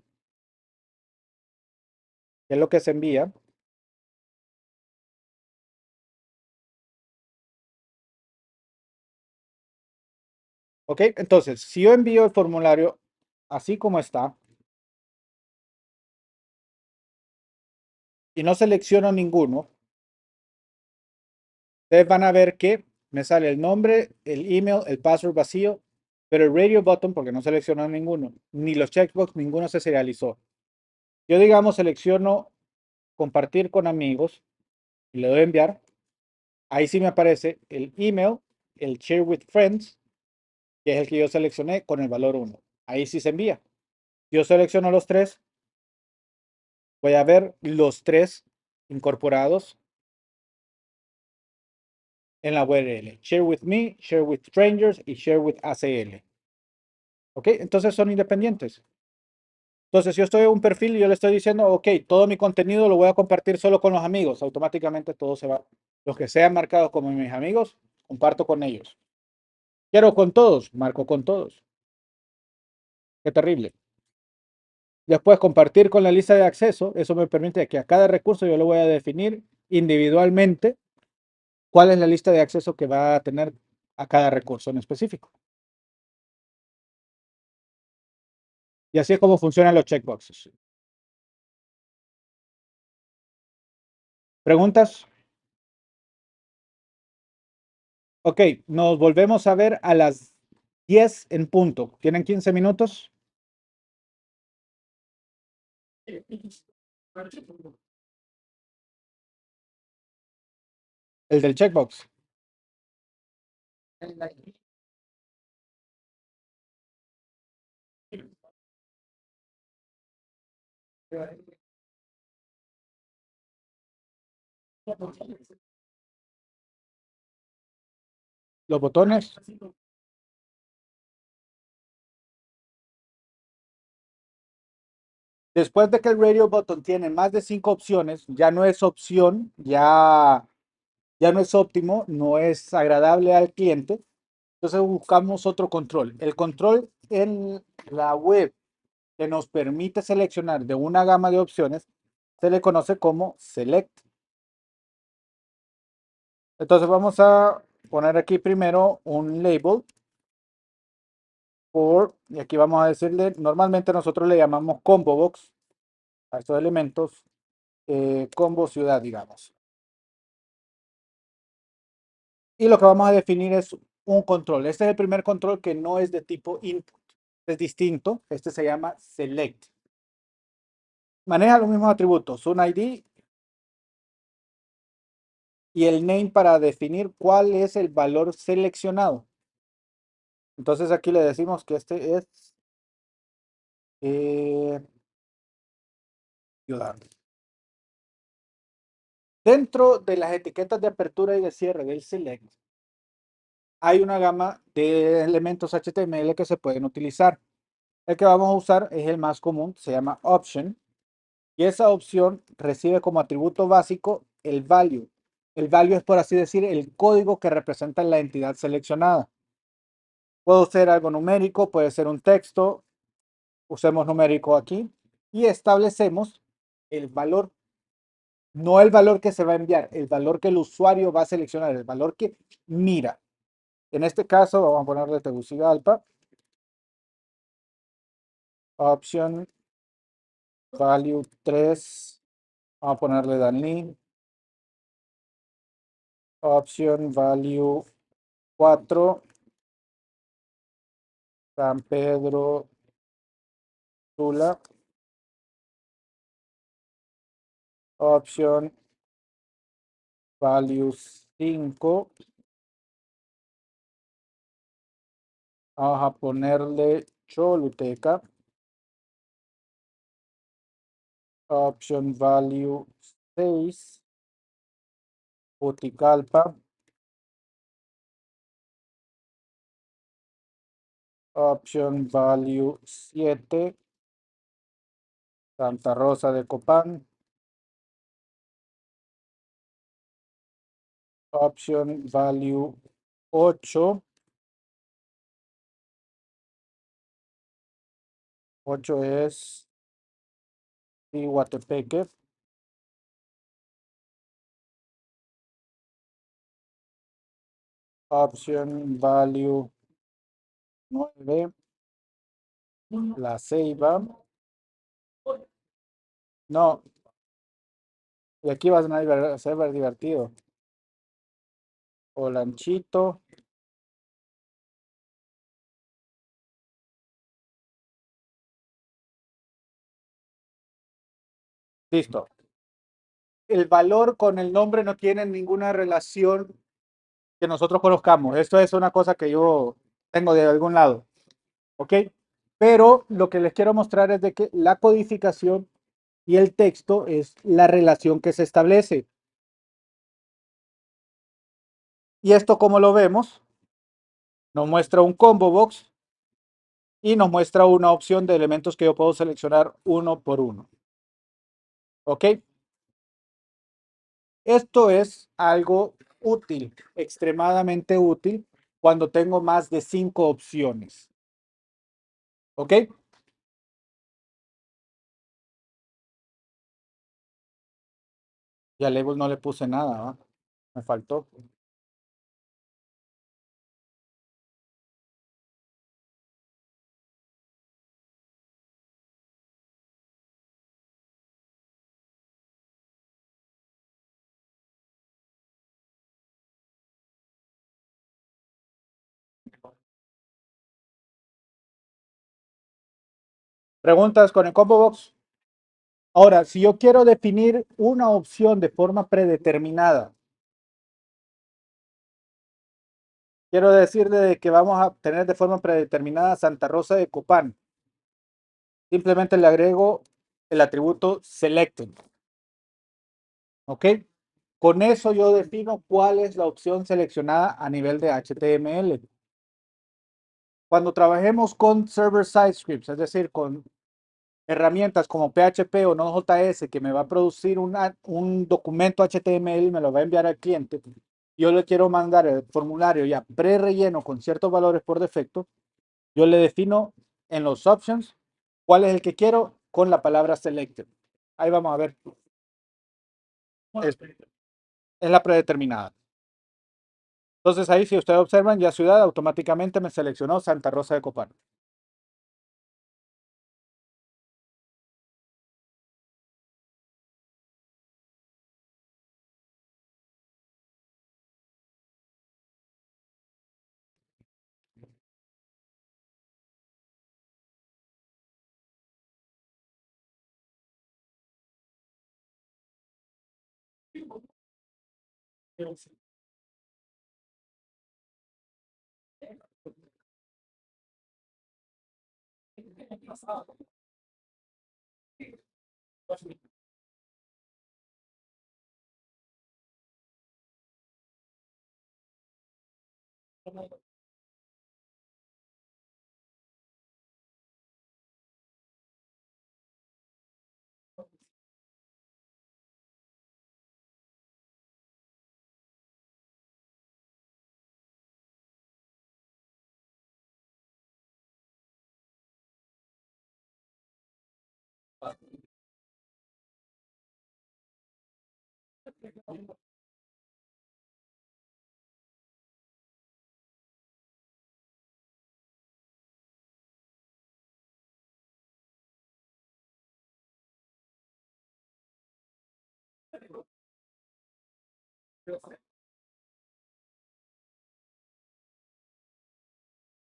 qué es lo que se envía. Ok, entonces, si yo envío el formulario así como está y no selecciono ninguno, ustedes van a ver que me sale el nombre, el email, el password vacío, pero el radio button, porque no selecciono ninguno, ni los checkbox, ninguno se serializó. Yo, digamos, selecciono compartir con amigos y le doy a enviar. Ahí sí me aparece el email, el share with friends, que es el que yo seleccioné con el valor 1. Ahí sí se envía. Yo selecciono los tres, voy a ver los tres incorporados en la URL. Share with me, share with strangers y share with ACL. ¿Ok? Entonces son independientes. Entonces yo estoy en un perfil y yo le estoy diciendo, ok, todo mi contenido lo voy a compartir solo con los amigos. Automáticamente todo se va. Los que sean marcados como mis amigos, comparto con ellos. Quiero con todos, marco con todos. Qué terrible. Después compartir con la lista de acceso. Eso me permite que a cada recurso yo lo voy a definir individualmente cuál es la lista de acceso que va a tener a cada recurso en específico. Y así es como funcionan los checkboxes. ¿Preguntas? Ok, nos volvemos a ver a las 10 en punto. ¿Tienen 15 minutos? El del checkbox. Los botones. Después de que el radio button tiene más de 5 opciones, ya no es opción, ya no es óptimo, no es agradable al cliente. Entonces buscamos otro control. El control en la web que nos permite seleccionar de una gama de opciones se le conoce como Select. Entonces vamos a poner aquí primero un label y aquí vamos a decirle, normalmente nosotros le llamamos combo box a estos elementos, combo ciudad, digamos. Y lo que vamos a definir es un control. Este es el primer control que no es de tipo input. Es distinto. Este se llama select. Maneja los mismos atributos, un ID y el name para definir cuál es el valor seleccionado. Entonces aquí le decimos que este es Eh, ayudar. Dentro de las etiquetas de apertura y de cierre del select, hay una gama de elementos HTML que se pueden utilizar. El que vamos a usar es el más común, se llama option, y esa opción recibe como atributo básico el value. El value es, por así decir, el código que representa la entidad seleccionada. Puede ser algo numérico, puede ser un texto. Usemos numérico aquí y establecemos el valor, no el valor que se va a enviar, el valor que el usuario va a seleccionar, el valor que mira. En este caso, vamos a ponerle Tegucigalpa, option value 3, vamos a ponerle Danlin, option value 4, San Pedro Sula, option value 5, vamos a ponerle Choluteca, option value 6, Juticalpa, option value 7, Santa Rosa de Copán, option value 8, 8 es Iguatepeque, option value 9, La Ceiba, no, y aquí va a ser divertido, Olanchito, listo. El valor con el nombre no tiene ninguna relación que nosotros conozcamos. Esto es una cosa que yo tengo de algún lado, ¿ok? Pero lo que les quiero mostrar es de que la codificación y el texto es la relación que se establece. Y esto, como lo vemos, nos muestra un combo box y nos muestra una opción de elementos que yo puedo seleccionar uno por uno. ¿Ok? Esto es algo útil, extremadamente útil, cuando tengo más de 5 opciones. ¿Ok? Y a label no le puse nada, ¿va? Me faltó. Preguntas con el combo box. Ahora, si yo quiero definir una opción de forma predeterminada, quiero decirle de que vamos a tener de forma predeterminada Santa Rosa de Copán. Simplemente le agrego el atributo selected. ¿Ok? Con eso yo defino cuál es la opción seleccionada a nivel de HTML. Cuando trabajemos con server-side scripts, es decir, con herramientas como PHP o Node.js que me va a producir un documento HTML y me lo va a enviar al cliente, yo le quiero mandar el formulario ya pre-relleno con ciertos valores por defecto, yo le defino en los options cuál es el que quiero con la palabra selected. Ahí vamos a ver. Es la predeterminada. Entonces ahí, si ustedes observan, ya ciudad automáticamente me seleccionó Santa Rosa de Copán.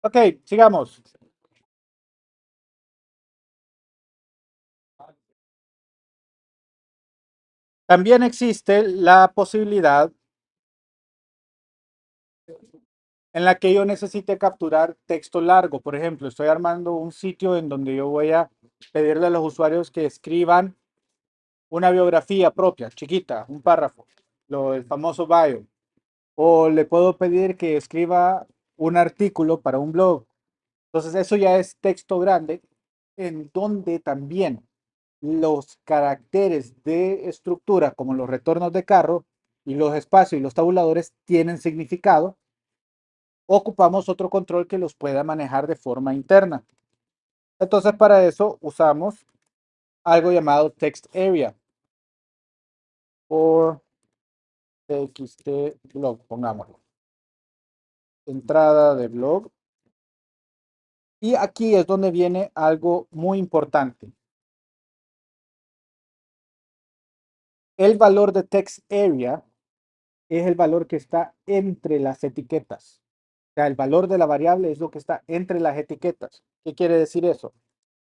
Ok, sigamos. También existe la posibilidad en la que yo necesite capturar texto largo. Por ejemplo, estoy armando un sitio en donde yo voy a pedirle a los usuarios que escriban una biografía propia, chiquita, un párrafo, el famoso bio. O le puedo pedir que escriba un artículo para un blog. Entonces, eso ya es texto grande, en donde también los caracteres de estructura, como los retornos de carro y los espacios y los tabuladores, tienen significado. Ocupamos otro control que los pueda manejar de forma interna. Entonces, para eso usamos algo llamado text area o txt blog, pongámoslo. Entrada de blog. Y aquí es donde viene algo muy importante. El valor de text area es el valor que está entre las etiquetas. O sea, el valor de la variable es lo que está entre las etiquetas. ¿Qué quiere decir eso?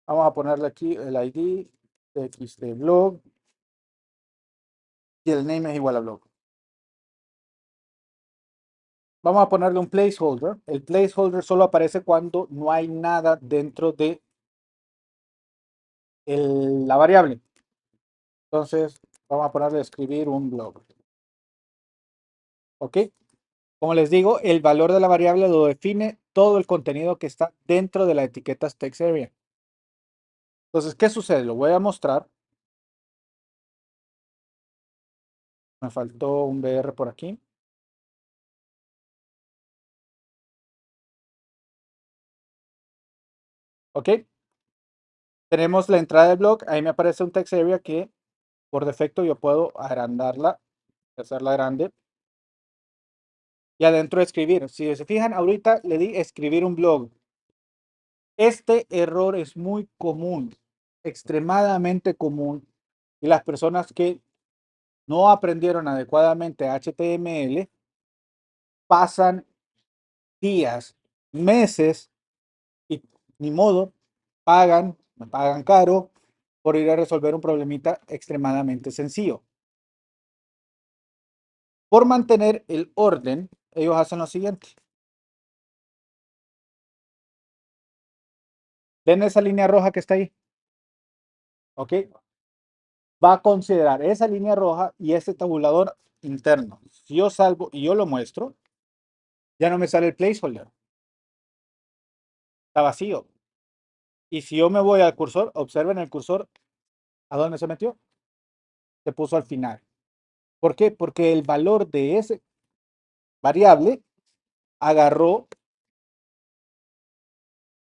Vamos a ponerle aquí el ID, txt blog, y el name es igual a blog. Vamos a ponerle un placeholder. El placeholder solo aparece cuando no hay nada dentro de la variable. Entonces, vamos a ponerle escribir un blog. ¿Ok? Como les digo, el valor de la variable lo define todo el contenido que está dentro de la etiqueta text area. Entonces, ¿qué sucede? Lo voy a mostrar. Me faltó un BR por aquí. ¿Ok? Tenemos la entrada del blog. Ahí me aparece un text area que por defecto yo puedo agrandarla, hacerla grande. Y adentro escribir. Si se fijan, ahorita le di escribir un blog. Este error es muy común, extremadamente común. Y las personas que no aprendieron adecuadamente HTML pasan días, meses y ni modo, me pagan caro por ir a resolver un problemita extremadamente sencillo. Por mantener el orden, ellos hacen lo siguiente. ¿Ven esa línea roja que está ahí? ¿Ok? Va a considerar esa línea roja y ese tabulador interno. Si yo salgo y yo lo muestro, ya no me sale el placeholder. Está vacío. Y si yo me voy al cursor, observen el cursor, ¿a dónde se metió? Se puso al final. ¿Por qué? Porque el valor de ese variable agarró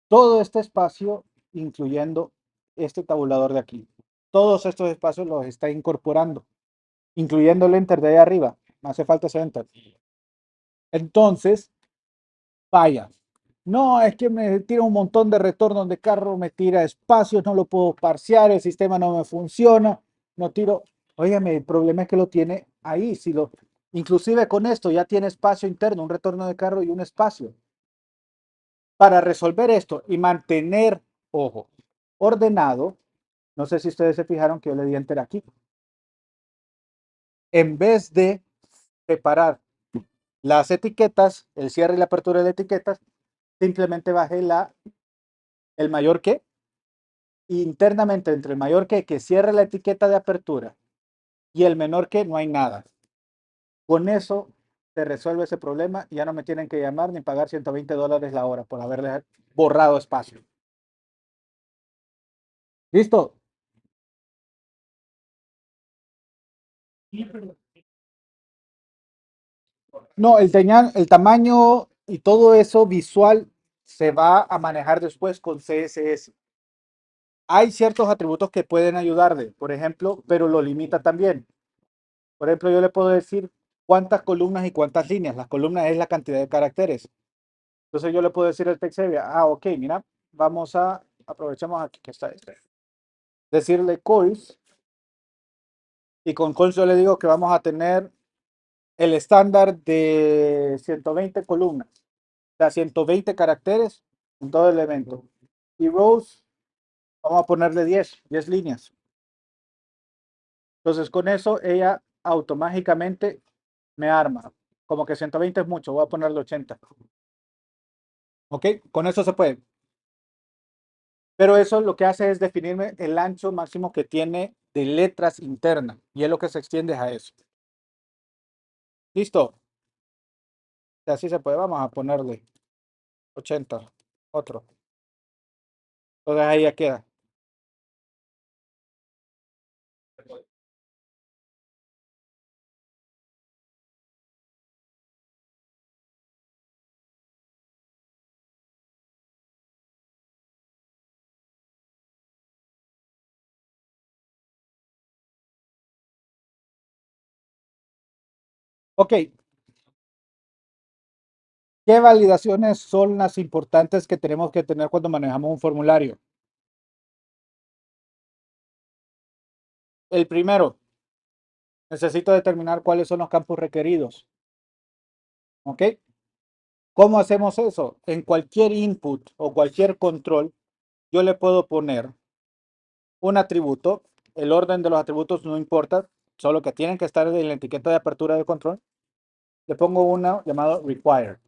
todo este espacio, incluyendo este tabulador de aquí. Todos estos espacios los está incorporando, incluyendo el enter de ahí arriba. No hace falta ese enter. Entonces, vaya. No, es que me tira un montón de retornos de carro, me tira espacios, no lo puedo parsear, el sistema no me funciona, no tiro. Óigame, el problema es que lo tiene ahí. Si lo, inclusive con esto ya tiene espacio interno, un retorno de carro y un espacio. Para resolver esto y mantener, ojo, ordenado, no sé si ustedes se fijaron que yo le di enter aquí. En vez de separar las etiquetas, el cierre y la apertura de etiquetas, simplemente bajé el mayor que internamente entre el mayor que cierre la etiqueta de apertura y el menor que no hay nada. Con eso se resuelve ese problema y ya no me tienen que llamar ni pagar $120 la hora por haberle borrado espacio. ¿Listo? No, el tamaño y todo eso visual se va a manejar después con CSS. Hay ciertos atributos que pueden ayudarle, por ejemplo, pero lo limita también. Por ejemplo, yo le puedo decir cuántas columnas y cuántas líneas. Las columnas es la cantidad de caracteres. Entonces yo le puedo decir al TextEdit, ok, mira, vamos a, aprovechemos aquí que está este. Decirle calls, y con calls yo le digo que vamos a tener el estándar de 120 columnas, o sea, 120 caracteres en todo el evento. Y rows, vamos a ponerle 10 líneas. Entonces con eso ella automáticamente me arma. Como que 120 es mucho, voy a ponerle 80. ¿Ok? Con eso se puede. Pero eso lo que hace es definirme el ancho máximo que tiene de letras internas. Y es lo que se extiende a eso. Listo. Así se puede. Vamos a ponerle 80. Otro. Entonces ahí ya queda. Ok. ¿Qué validaciones son las importantes que tenemos que tener cuando manejamos un formulario? El primero, necesito determinar cuáles son los campos requeridos. ¿Ok? ¿Cómo hacemos eso? En cualquier input o cualquier control, yo le puedo poner un atributo. El orden de los atributos no importa, solo que tienen que estar en la etiqueta de apertura de control. Le pongo una llamado require.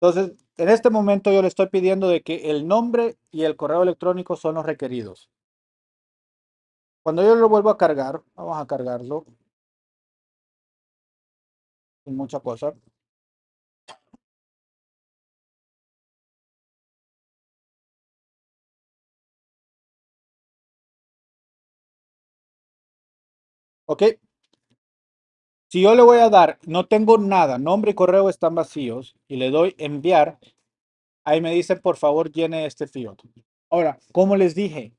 Entonces, en este momento yo le estoy pidiendo de que el nombre y el correo electrónico son los requeridos. Cuando yo lo vuelvo a cargar, vamos a cargarlo sin mucha cosa. Ok. Si yo le voy a dar, no tengo nada, nombre y correo están vacíos, y le doy enviar, ahí me dicen, por favor, llene este field. Ahora, como les dije,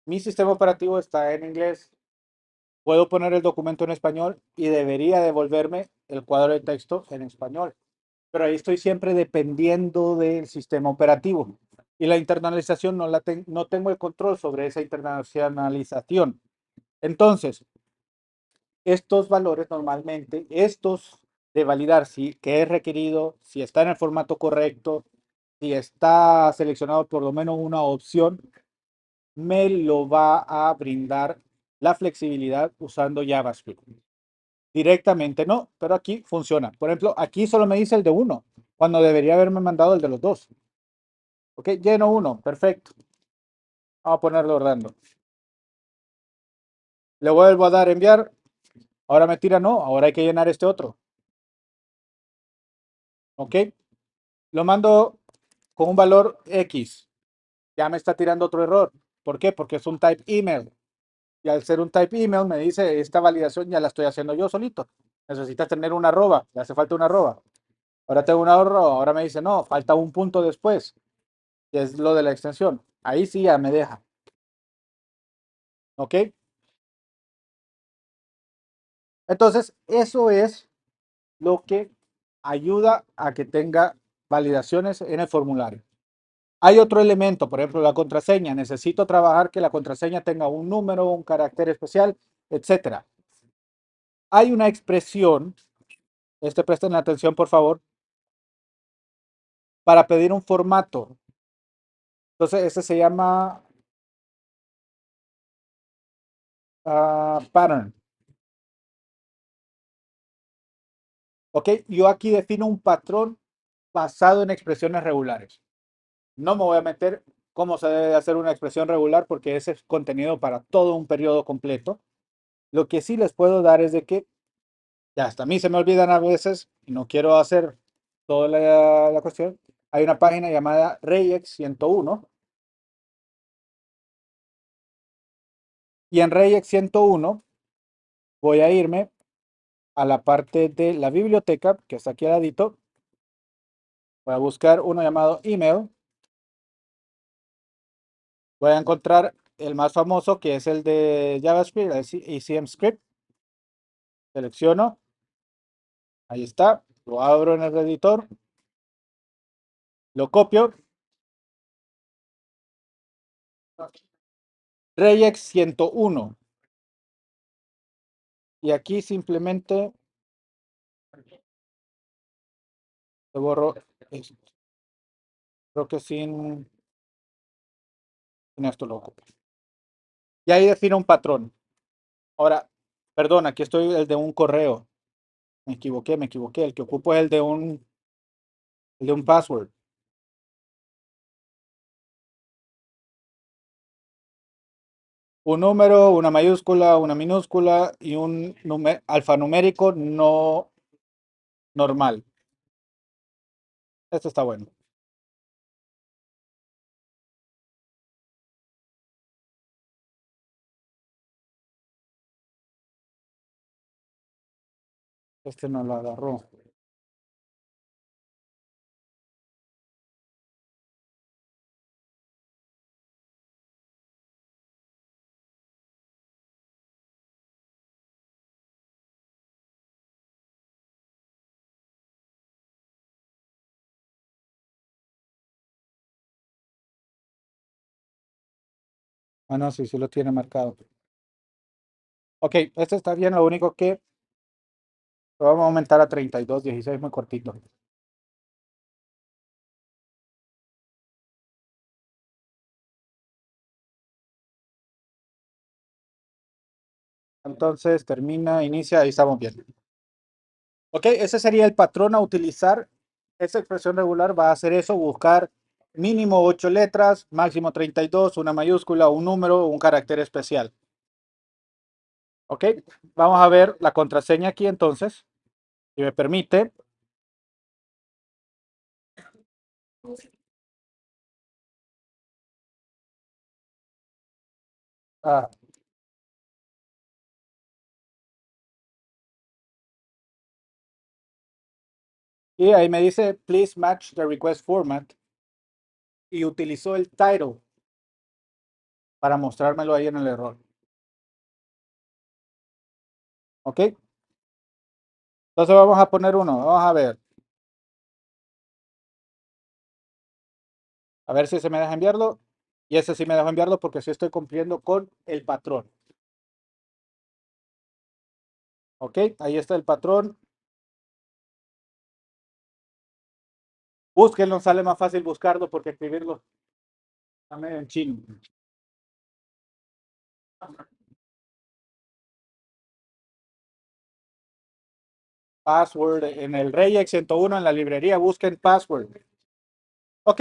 mi sistema operativo está en inglés. Puedo poner el documento en español y debería devolverme el cuadro de texto en español. Pero ahí estoy siempre dependiendo del sistema operativo. Y la internalización no tengo el control sobre esa internacionalización. Entonces, estos valores normalmente, estos de validar si que es requerido, si está en el formato correcto, si está seleccionado por lo menos una opción, me lo va a brindar la flexibilidad usando JavaScript. Directamente no, pero aquí funciona. Por ejemplo, aquí solo me dice el de uno, cuando debería haberme mandado el de los dos. Ok, lleno uno, perfecto. Vamos a ponerlo ordenando. Le vuelvo a dar enviar. Ahora me tira no, ahora hay que llenar este otro. Ok, lo mando con un valor X. Ya me está tirando otro error. ¿Por qué? Porque es un type email. Y al ser un type email me dice, esta validación ya la estoy haciendo yo solito. Necesitas tener una arroba, le hace falta una arroba. Ahora tengo una arroba, ahora me dice, no, falta un punto después, que es lo de la extensión. Ahí sí ya me deja. ¿Ok? Entonces, eso es lo que ayuda a que tenga validaciones en el formulario. Hay otro elemento, por ejemplo, la contraseña. Necesito trabajar que la contraseña tenga un número, un carácter especial, etcétera. Hay una expresión, presten atención por favor, para pedir un formato. Entonces, ese se llama pattern. Ok, yo aquí defino un patrón basado en expresiones regulares. No me voy a meter cómo se debe hacer una expresión regular porque ese es contenido para todo un periodo completo. Lo que sí les puedo dar es de que ya hasta a mí se me olvidan a veces y no quiero hacer toda la cuestión. Hay una página llamada Regex 101 y en Regex 101 voy a irme a la parte de la biblioteca que está aquí al ladito. Voy a buscar uno llamado email. Voy a encontrar el más famoso que es el de JavaScript, el ECM Script. Selecciono, ahí está, lo abro en el editor, lo copio, regex 101 y aquí simplemente le borro esto. Creo que sin esto lo copio. Y ahí defino un patrón. Ahora, perdón, aquí estoy el de un correo. Me equivoqué. El que ocupo es el de un password. Un número, una mayúscula, una minúscula y un alfanumérico no normal. Esto está bueno. Este no lo agarró. Ah, no, sí, sí lo tiene marcado. Ok, este está bien, lo único que lo vamos a aumentar a 32, 16, muy cortito. Entonces termina, inicia, ahí estamos bien. Ok, ese sería el patrón a utilizar. Esa expresión regular va a hacer eso, buscar mínimo 8 letras, máximo 32, una mayúscula, un número, un carácter especial. Ok, vamos a ver la contraseña aquí entonces, si me permite. Ah, y ahí me dice, please match the request format. Y utilizó el title para mostrármelo ahí en el error. ¿Ok? Entonces vamos a poner uno. Vamos a ver si se me deja enviarlo. Y ese sí me deja enviarlo porque sí estoy cumpliendo con el patrón. ¿Ok? Ahí está el patrón. Búsquenlo, sale más fácil buscarlo porque escribirlo está medio en chino. Password en el Regex 101 en la librería, busquen password. Ok,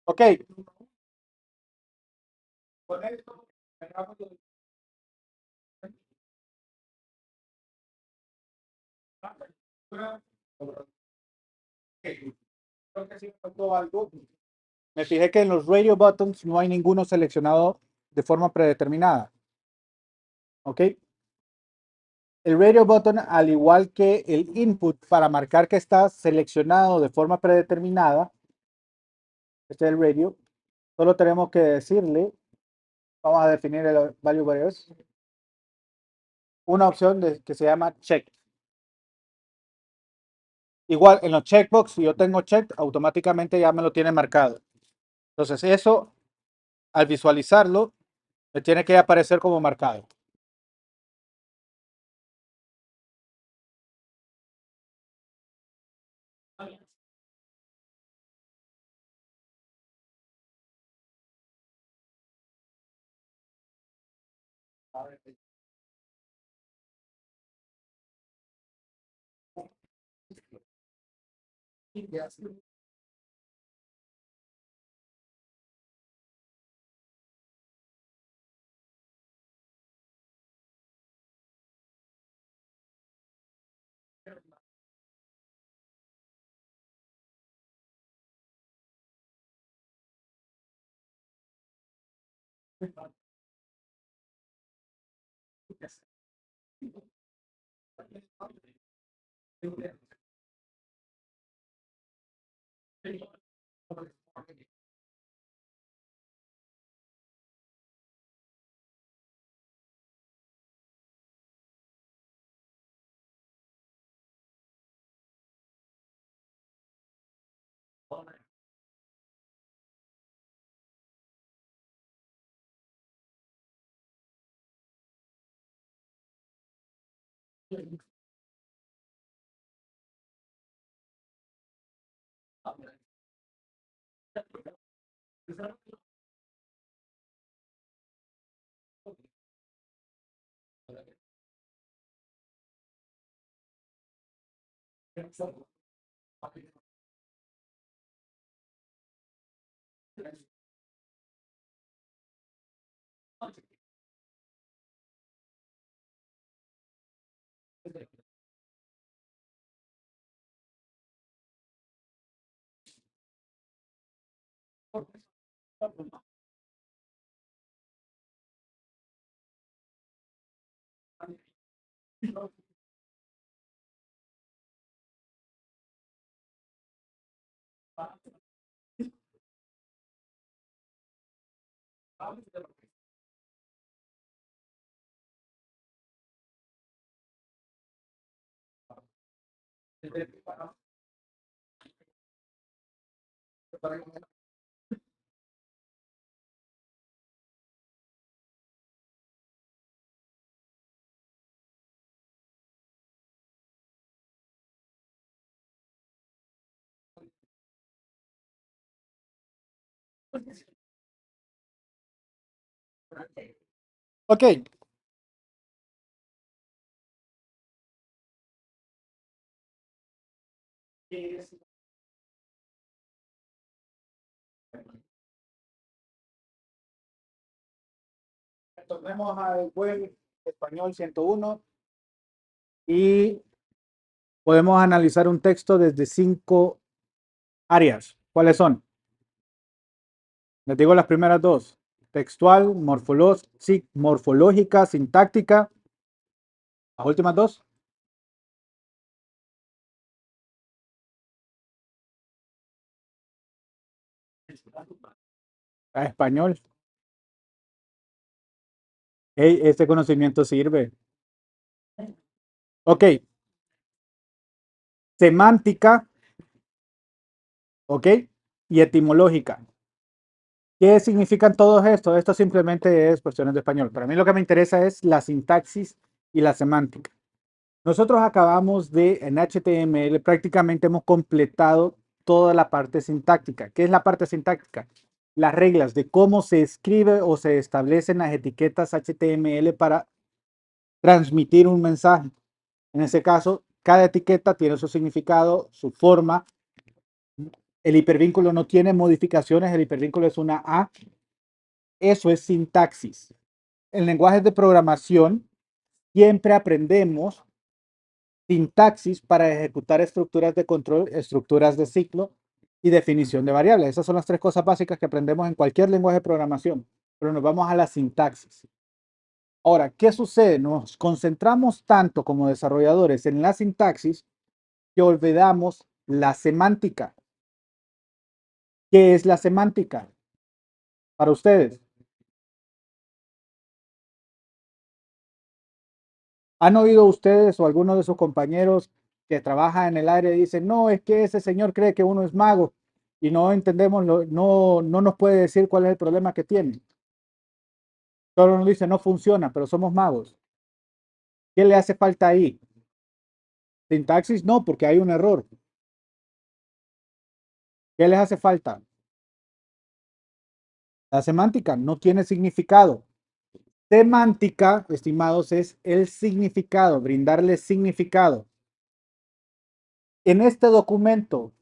ok. Con esto, creo que sí me faltó algo. Me fijé que en los radio buttons no hay ninguno seleccionado de forma predeterminada. ¿Ok? El radio button, al igual que el input para marcar que está seleccionado de forma predeterminada, este es el radio, solo tenemos que decirle, vamos a definir el value variables, una opción que se llama check. Igual en los checkbox, si yo tengo check, automáticamente ya me lo tiene marcado. Entonces eso al visualizarlo, me tiene que aparecer como marcado. Ok, retornemos al buen español 101 y podemos analizar un texto desde 5 áreas. ¿Cuáles son? Les digo las primeras dos. Textual, morfológica, sintáctica. Las últimas dos. A español. Hey, este conocimiento sirve. Ok. Semántica. Ok. Y etimológica. ¿Qué significan todos estos? Esto simplemente es cuestiones de español. Para mí lo que me interesa es la sintaxis y la semántica. Nosotros acabamos de, en HTML, prácticamente hemos completado toda la parte sintáctica. ¿Qué es la parte sintáctica? Las reglas de cómo se escribe o se establecen las etiquetas HTML para transmitir un mensaje. En ese caso, cada etiqueta tiene su significado, su forma. El hipervínculo no tiene modificaciones, el hipervínculo es una A. Eso es sintaxis. En lenguajes de programación siempre aprendemos sintaxis para ejecutar estructuras de control, estructuras de ciclo y definición de variables. Esas son las tres cosas básicas que aprendemos en cualquier lenguaje de programación, pero nos vamos a la sintaxis. Ahora, ¿qué sucede? Nos concentramos tanto como desarrolladores en la sintaxis que olvidamos la semántica. ¿Qué es la semántica para ustedes? ¿Han oído ustedes o alguno de sus compañeros que trabaja en el área y dicen, no, es que ese señor cree que uno es mago? y no entendemos, no nos puede decir cuál es el problema que tiene. Solo nos dice no funciona, pero somos magos. ¿Qué le hace falta ahí? Sintaxis no, porque hay un error. ¿Qué les hace falta? La semántica no tiene significado. Semántica, estimados, es el significado, brindarle significado. En este documento,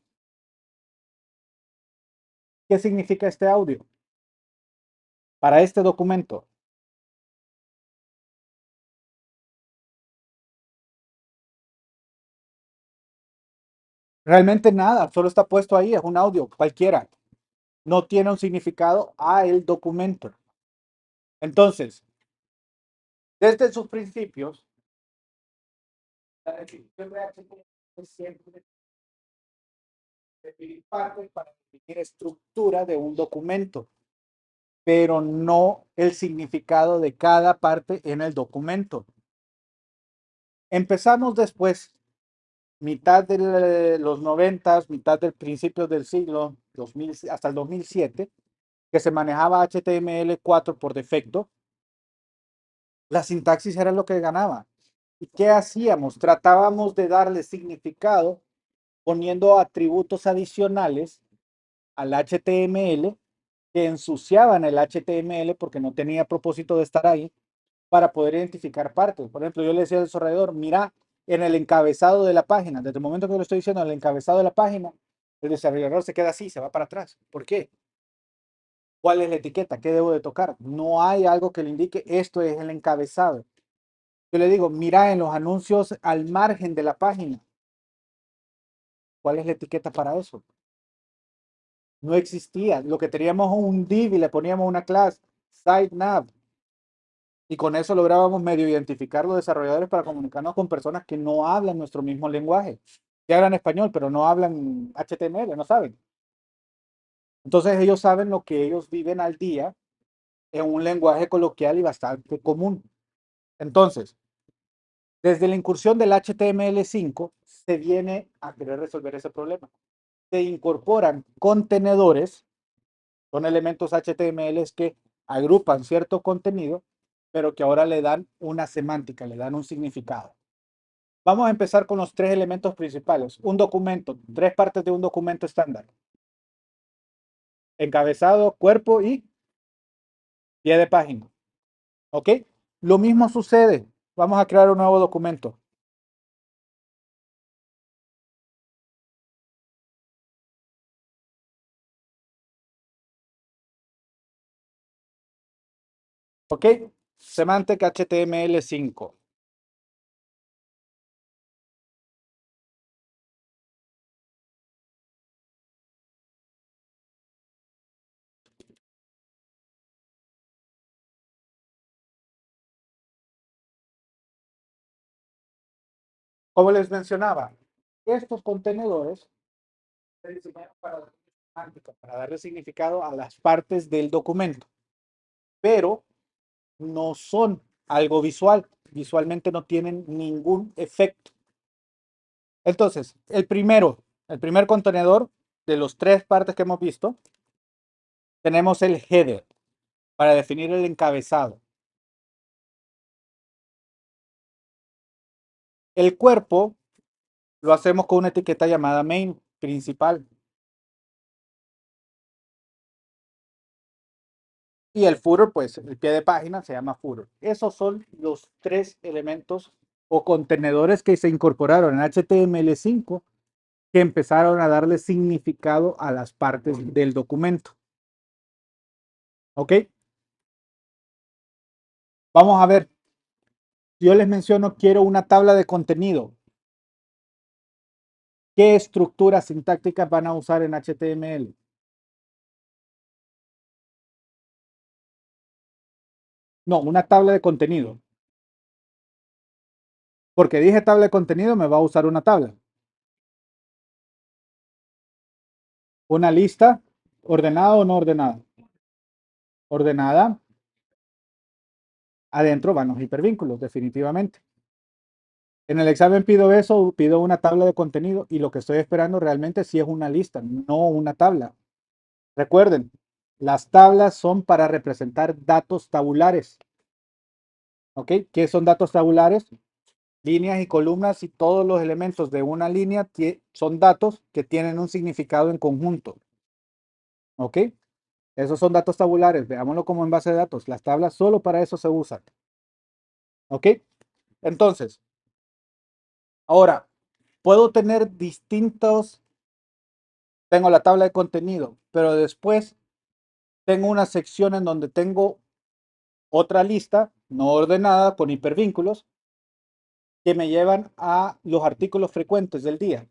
¿qué significa este audio? Para este documento. Realmente nada, solo está puesto ahí, es un audio cualquiera. No tiene un significado a el documento. Entonces, desde sus principios, la definición de HTML es siempre definir partes para definir estructura de un documento, pero no el significado de cada parte en el documento. Empezamos después, mitad de los 90, mitad del principio del siglo 2000, hasta el 2007, que se manejaba HTML4 por defecto. La sintaxis era lo que ganaba. ¿Y qué hacíamos? Tratábamos de darle significado poniendo atributos adicionales al HTML que ensuciaban el HTML porque no tenía propósito de estar ahí para poder identificar partes. Por ejemplo, yo le decía al desarrollador, mira, en el encabezado de la página, desde el momento que lo estoy diciendo, en el encabezado de la página, el desarrollador se queda así, se va para atrás. ¿Por qué? ¿Cuál es la etiqueta? ¿Qué debo de tocar? No hay algo que le indique esto es el encabezado. Yo le digo, mira en los anuncios al margen de la página. ¿Cuál es la etiqueta para eso? No existía. Lo que teníamos un div y le poníamos una clase, site nav. Y con eso lográbamos medio identificar los desarrolladores para comunicarnos con personas que no hablan nuestro mismo lenguaje. Que hablan español, pero no hablan HTML, no saben. Entonces ellos saben lo que ellos viven al día en un lenguaje coloquial y bastante común. Entonces, desde la incursión del HTML5 se viene a querer resolver ese problema. Se incorporan contenedores, son elementos HTML que agrupan cierto contenido, pero que ahora le dan una semántica, le dan un significado. Vamos a empezar con los tres elementos principales. Un documento, tres partes de un documento estándar. Encabezado, cuerpo y pie de página. ¿Ok? Lo mismo sucede. Vamos a crear un nuevo documento. ¿Ok? Semantic HTML5. Como les mencionaba, estos contenedores se diseñaron para darle significado a las partes del documento, pero no son algo visual. Visualmente no tienen ningún efecto. Entonces, el primer contenedor de los tres partes que hemos visto, tenemos el header para definir el encabezado. El cuerpo lo hacemos con una etiqueta llamada main principal. Y el footer, pues el pie de página se llama footer. Esos son los tres elementos o contenedores que se incorporaron en HTML5 que empezaron a darle significado a las partes del documento. ¿Ok? Vamos a ver. Yo les menciono, quiero una tabla de contenido. ¿Qué estructuras sintácticas van a usar en HTML? No, una tabla de contenido. Porque dije tabla de contenido, me va a usar una tabla. Una lista ordenada o no ordenada. Ordenada. Adentro van los hipervínculos, definitivamente. En el examen pido eso, pido una tabla de contenido y lo que estoy esperando realmente sí es una lista, no una tabla. Recuerden, las tablas son para representar datos tabulares. ¿Ok? ¿Qué son datos tabulares? Líneas y columnas y todos los elementos de una línea son datos que tienen un significado en conjunto. ¿Ok? Esos son datos tabulares. Veámoslo como en base de datos. Las tablas solo para eso se usan. ¿Ok? Entonces, ahora, puedo tener distintos, tengo la tabla de contenido, pero después tengo una sección en donde tengo otra lista no ordenada con hipervínculos que me llevan a los artículos frecuentes del día.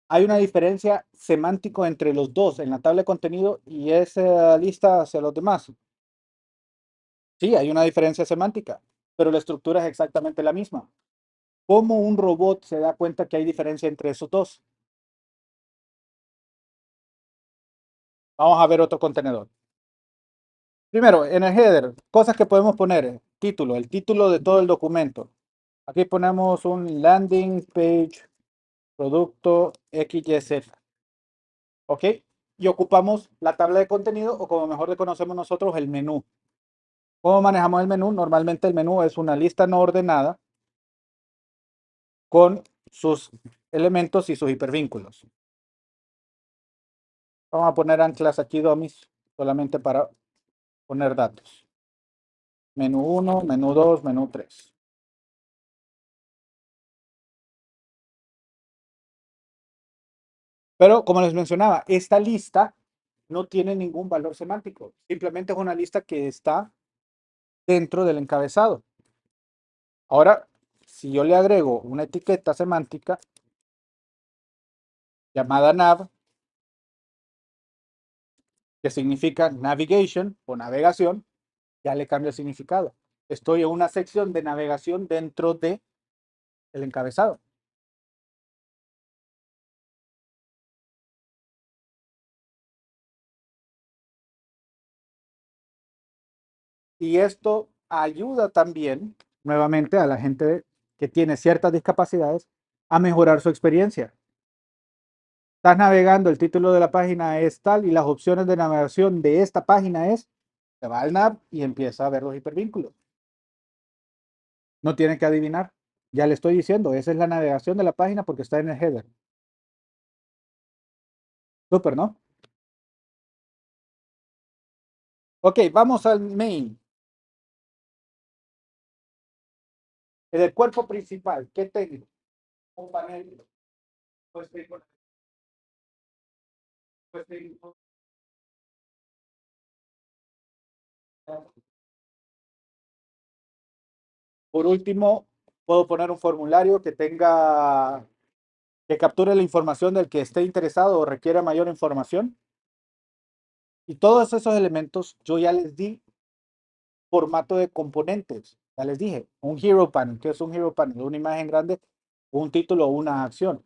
Hay una diferencia semántico entre los dos en la tabla de contenido y esa lista hacia los demás. Sí, hay una diferencia semántica, pero la estructura es exactamente la misma. ¿Cómo un robot se da cuenta que hay diferencia entre esos dos? Vamos a ver otro contenedor. Primero, en el header, cosas que podemos poner. Título, el título de todo el documento. Aquí ponemos un landing page, producto XYZ. ¿Ok? Y ocupamos la tabla de contenido o como mejor le conocemos nosotros, el menú. ¿Cómo manejamos el menú? Normalmente el menú es una lista no ordenada con sus elementos y sus hipervínculos. Vamos a poner anclas aquí, dummies, solamente para poner datos. Menú 1, menú 2, menú 3. Pero como les mencionaba, esta lista no tiene ningún valor semántico. Simplemente es una lista que está dentro del encabezado. Ahora, si yo le agrego una etiqueta semántica llamada nav, que significa navigation o navegación, ya le cambio el significado. Estoy en una sección de navegación dentro de el encabezado. Y esto ayuda también, nuevamente, a la gente que tiene ciertas discapacidades a mejorar su experiencia. Estás navegando, el título de la página es tal y las opciones de navegación de esta página es, te va al nav y empieza a ver los hipervínculos. No tiene que adivinar. Ya le estoy diciendo, esa es la navegación de la página porque está en el header. Súper, ¿no? Ok, vamos al main. En el cuerpo principal, ¿qué tengo? Un panel, pues tengo, pues tengo, por último, puedo poner un formulario que tenga, que capture la información del que esté interesado o requiera mayor información. Y todos esos elementos yo ya les di formato de componentes. Ya les dije, un hero panel. ¿Qué es un hero panel? Una imagen grande, un título o una acción.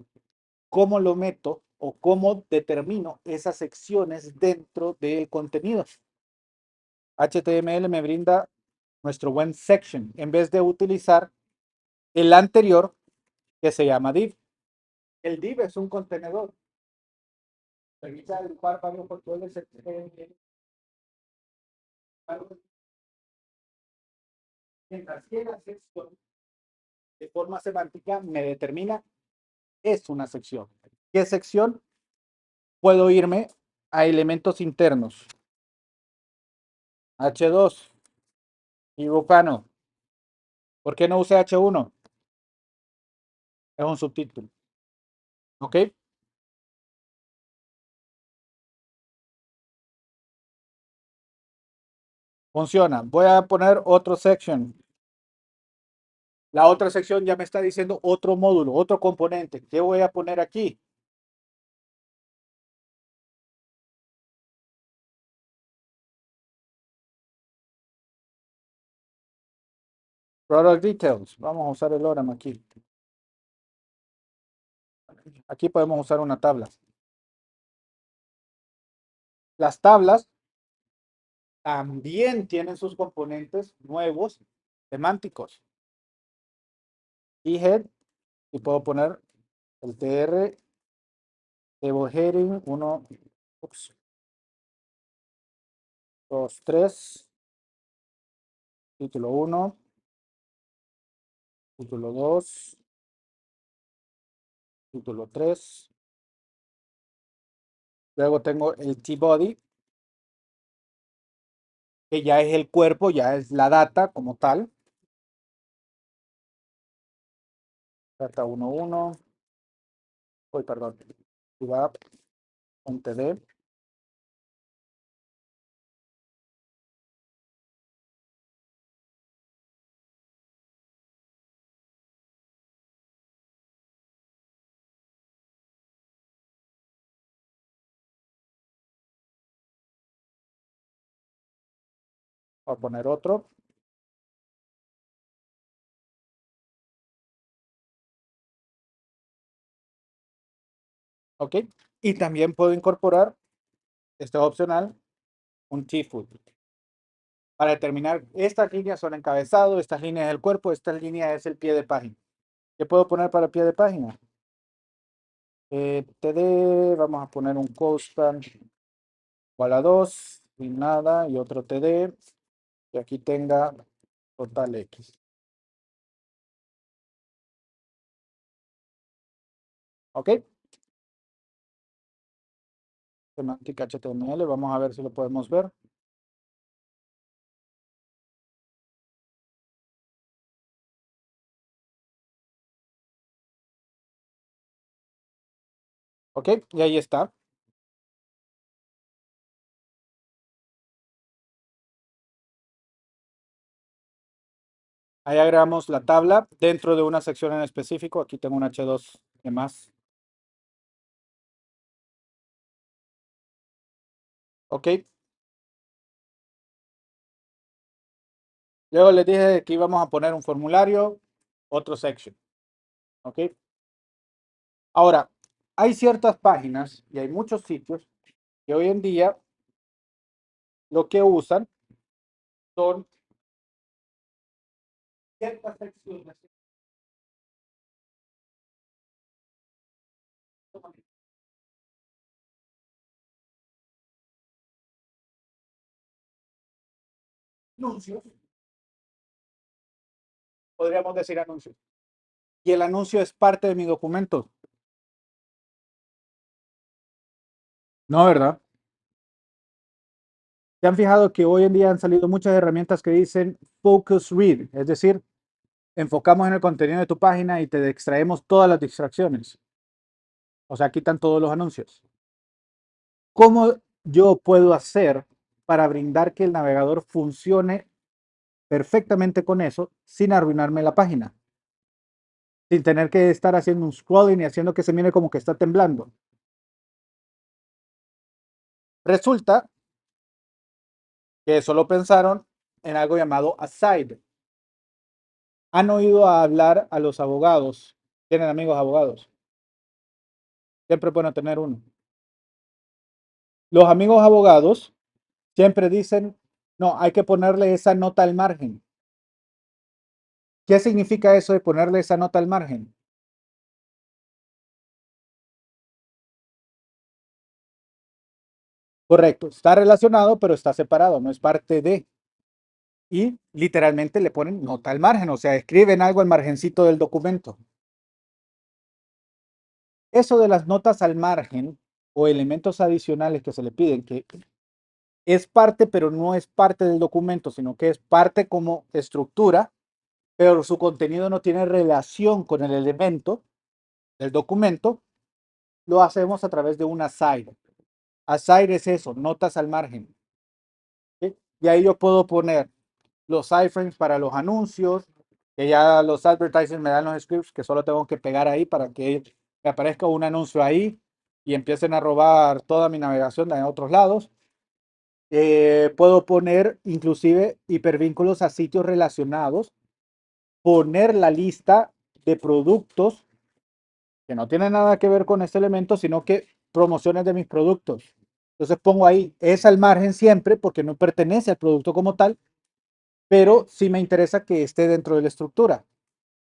¿Cómo lo meto o cómo determino esas secciones dentro del contenido? HTML me brinda nuestro buen section en vez de utilizar el anterior que se llama div. El div es un contenedor. Revisa el párpado porque mientras que la sección de forma semántica me determina es una sección. ¿Qué sección? Puedo irme a elementos internos. H2, Ibupano. ¿Por qué no use H1? Es un subtítulo. ¿Ok? Funciona. Voy a poner otro section. La otra sección ya me está diciendo otro módulo, otro componente. ¿Qué voy a poner aquí? Product Details. Vamos a usar el ORAM aquí. Aquí podemos usar una tabla. Las tablas también tienen sus componentes nuevos semánticos. y head, y puedo poner el tr, table heading 1, 2, 3, título 1, título 2, título 3. Luego tengo el T-body, que ya es el cuerpo, ya es la data como tal. Data 1.1. Uy, perdón. Web, un TD. Voy a poner otro. Ok. Y también puedo incorporar, este es opcional, un T-foot. Para determinar, estas líneas son encabezado, estas líneas del cuerpo, esta línea es el pie de página. ¿Qué puedo poner para pie de página? TD, vamos a poner un constant igual a 2, sin nada, y otro TD, y aquí tenga total X. ¿Ok? Semántica HTML, vamos a ver si lo podemos ver. ¿Ok? Y ahí está. Ahí agregamos la tabla dentro de una sección en específico. Aquí tengo un H2 de más. ¿Ok? Luego les dije que íbamos a poner un formulario, otro section. ¿Ok? Ahora, hay ciertas páginas y hay muchos sitios que hoy en día lo que usan son ciertas secciones. Anuncios, podríamos decir anuncios. Y el anuncio es parte de mi documento. No, ¿verdad? ¿Se han fijado que hoy en día han salido muchas herramientas que dicen Focus Read? Es decir, enfocamos en el contenido de tu página y te extraemos todas las distracciones. O sea, quitan todos los anuncios. ¿Cómo yo puedo hacer para brindar que el navegador funcione perfectamente con eso sin arruinarme la página? Sin tener que estar haciendo un scrolling y haciendo que se mire como que está temblando. Resulta que solo pensaron en algo llamado aside. ¿Han oído hablar a los abogados? ¿Tienen amigos abogados? Siempre es bueno tener uno. Los amigos abogados siempre dicen, no, hay que ponerle esa nota al margen. ¿Qué significa eso de ponerle esa nota al margen? Correcto, está relacionado, pero está separado, no es parte de. Y literalmente le ponen nota al margen, o sea, escriben algo al margencito del documento. Eso de las notas al margen o elementos adicionales que se le piden, que es parte, pero no es parte del documento, sino que es parte como estructura, pero su contenido no tiene relación con el elemento del documento, lo hacemos a través de un aside. Aside es eso, notas al margen. ¿Sí? Y ahí yo puedo poner los iframes para los anuncios, que ya los advertisers me dan los scripts que solo tengo que pegar ahí para que me aparezca un anuncio ahí y empiecen a robar toda mi navegación de otros lados. Puedo poner inclusive hipervínculos a sitios relacionados, poner la lista de productos que no tienen nada que ver con este elemento, sino que promociones de mis productos. Entonces pongo ahí, es al margen siempre porque no pertenece al producto como tal, pero sí me interesa que esté dentro de la estructura.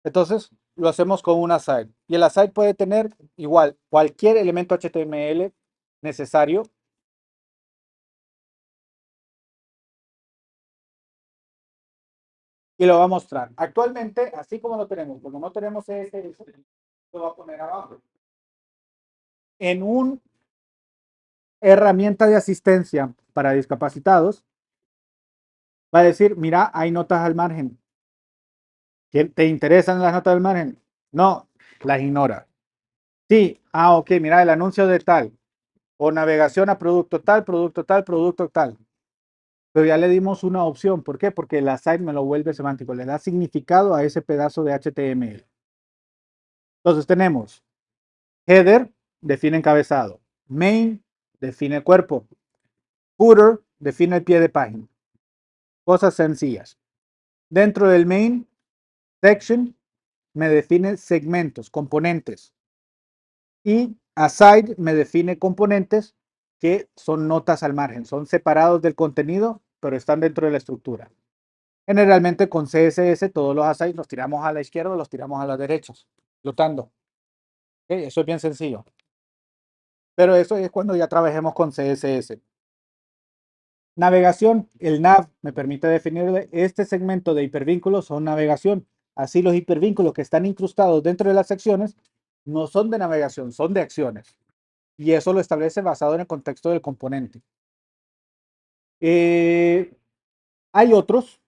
Entonces, lo hacemos con un aside. Y el aside puede tener igual cualquier elemento HTML necesario. Y lo va a mostrar. Actualmente, así como lo tenemos, como no tenemos CSS, lo va a poner abajo. En una herramienta de asistencia para discapacitados, va a decir, mira, hay notas al margen. ¿Te interesan las notas al margen? No, las ignora. Sí, ok, mira, el anuncio de tal, o navegación a producto tal, producto tal, producto tal. Pero ya le dimos una opción. ¿Por qué? Porque el aside me lo vuelve semántico, le da significado a ese pedazo de HTML. Entonces tenemos header, define encabezado. Main, define el cuerpo. Footer, define el pie de página. Cosas sencillas. Dentro del main section, me define segmentos, componentes. Y aside me define componentes que son notas al margen, son separados del contenido, pero están dentro de la estructura. Generalmente con CSS todos los asides los tiramos a la izquierda o los tiramos a la derecha, flotando. ¿Okay? Eso es bien sencillo. Pero eso es cuando ya trabajemos con CSS. Navegación, el nav me permite definir este segmento de hipervínculos son navegación. Así los hipervínculos que están incrustados dentro de las secciones no son de navegación, son de acciones. Y eso lo establece basado en el contexto del componente. Hay otros,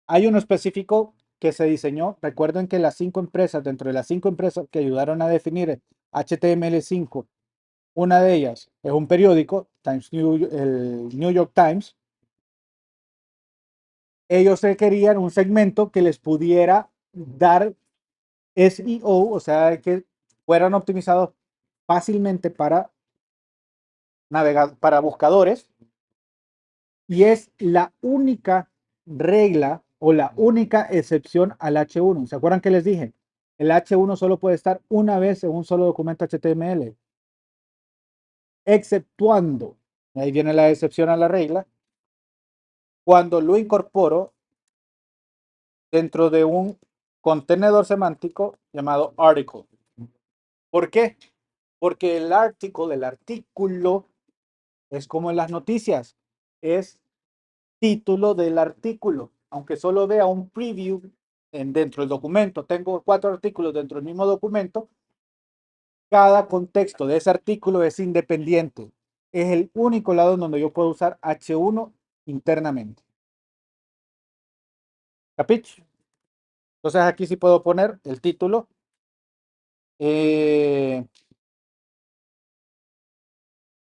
hay uno específico que se diseñó. Recuerden que las 5 empresas, dentro de las 5 empresas que ayudaron a definir HTML5, una de ellas es un periódico, el New York Times. Ellos querían un segmento que les pudiera dar SEO, o sea, que fueran optimizados fácilmente para navegar, para buscadores. Y es la única regla o la única excepción al H1. ¿Se acuerdan que les dije? El H1 solo puede estar una vez en un solo documento HTML, exceptuando, ahí viene la excepción a la regla, cuando lo incorporo dentro de un contenedor semántico llamado article. ¿Por qué? Porque el artículo, es como en las noticias, es título del artículo, aunque solo vea un preview dentro del documento. Tengo 4 artículos dentro del mismo documento. Cada contexto de ese artículo es independiente. Es el único lado en donde yo puedo usar H1 internamente. ¿Capich? Entonces aquí sí puedo poner el título.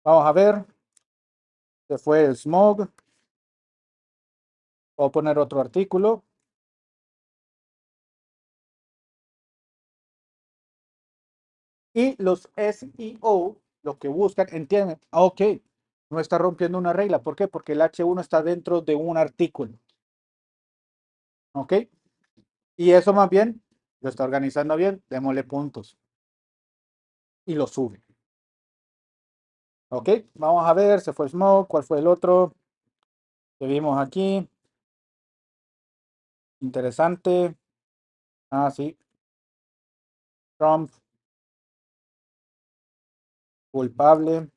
Vamos a ver. Se fue el smog. Puedo poner otro artículo. Y los SEO, lo que buscan, entienden, ok, no está rompiendo una regla. ¿Por qué? Porque el H1 está dentro de un artículo. Ok. Y eso más bien lo está organizando bien. Démosle puntos. Y lo sube. Ok. Vamos a ver, se fue Smoke. ¿Cuál fue el otro que vimos aquí? Interesante. Ah, sí. Trump, culpable.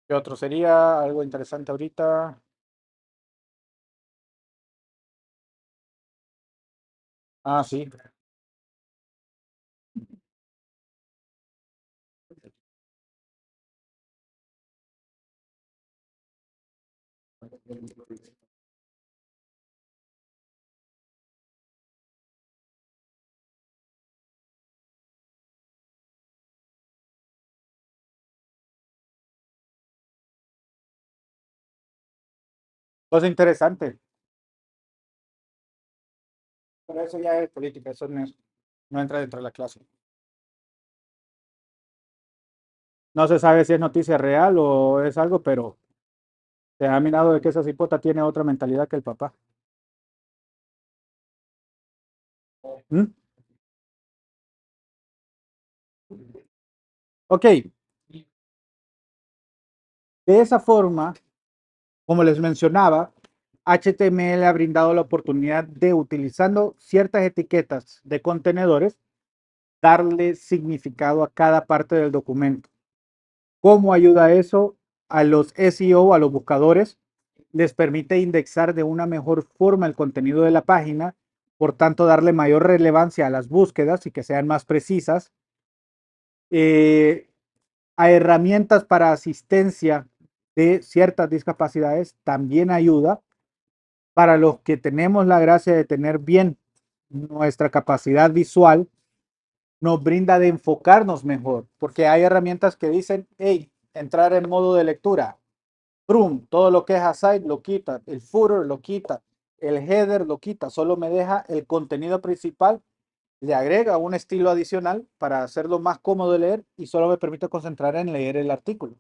¿Qué otro sería? Algo interesante ahorita. Ah, sí. Cosa interesante. Pero eso ya es política. Eso no entra dentro de la clase. No se sabe si es noticia real o es algo, pero se ha mirado de que esa cipota tiene otra mentalidad que el papá. ¿Mm? Ok, De esa forma, como les mencionaba, HTML ha brindado la oportunidad de, utilizando ciertas etiquetas de contenedores, darle significado a cada parte del documento. ¿Cómo ayuda eso a los SEO, a los buscadores? Les permite indexar de una mejor forma el contenido de la página, por tanto darle mayor relevancia a las búsquedas y que sean más precisas. A herramientas para asistencia de ciertas discapacidades también ayuda. Para los que tenemos la gracia de tener bien nuestra capacidad visual, nos brinda de enfocarnos mejor, porque hay herramientas que dicen, hey, entrar en modo de lectura, Chrome, todo lo que es aside lo quita, el footer lo quita, el header lo quita, solo me deja el contenido principal, le agrega un estilo adicional para hacerlo más cómodo de leer y solo me permite concentrar en leer el artículo.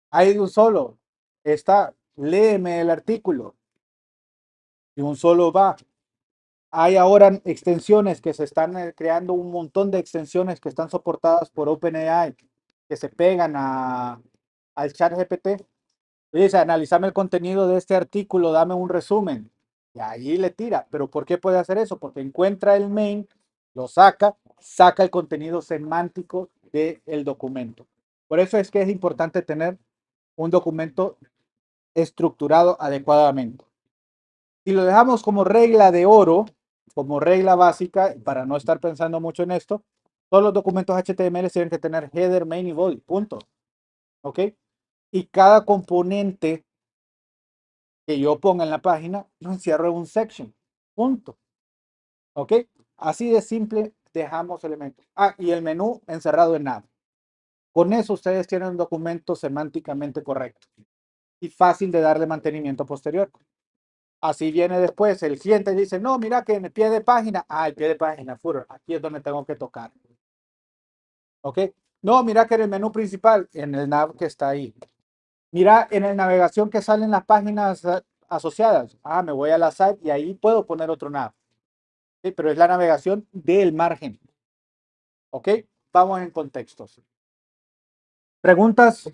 Hay de un solo, está, léeme el artículo, y un solo va. Hay ahora extensiones que se están creando, un montón de extensiones que están soportadas por OpenAI, que se pegan al chat GPT. Dice, analízame el contenido de este artículo, dame un resumen. Y ahí le tira. ¿Pero por qué puede hacer eso? Porque encuentra el main, lo saca el contenido semántico del documento. Por eso es que es importante tener un documento estructurado adecuadamente. Si lo dejamos como regla de oro, como regla básica, para no estar pensando mucho en esto, todos los documentos HTML tienen que tener header, main y body, punto. ¿Ok? Y cada componente que yo ponga en la página lo encierro en un section, punto. ¿Ok? Así de simple dejamos elementos. Ah, y el menú encerrado en nada. Con eso ustedes tienen un documento semánticamente correcto y fácil de darle mantenimiento posterior. Así viene después, el cliente dice, no, mira que en el pie de página, el pie de página, footer, aquí es donde tengo que tocar. ¿Ok? No, mira que en el menú principal, en el nav que está ahí. Mira en la navegación que salen las páginas asociadas. Me voy a la site y ahí puedo poner otro nav. ¿Sí? Pero es la navegación del margen. ¿Ok? Vamos en contextos. ¿Preguntas?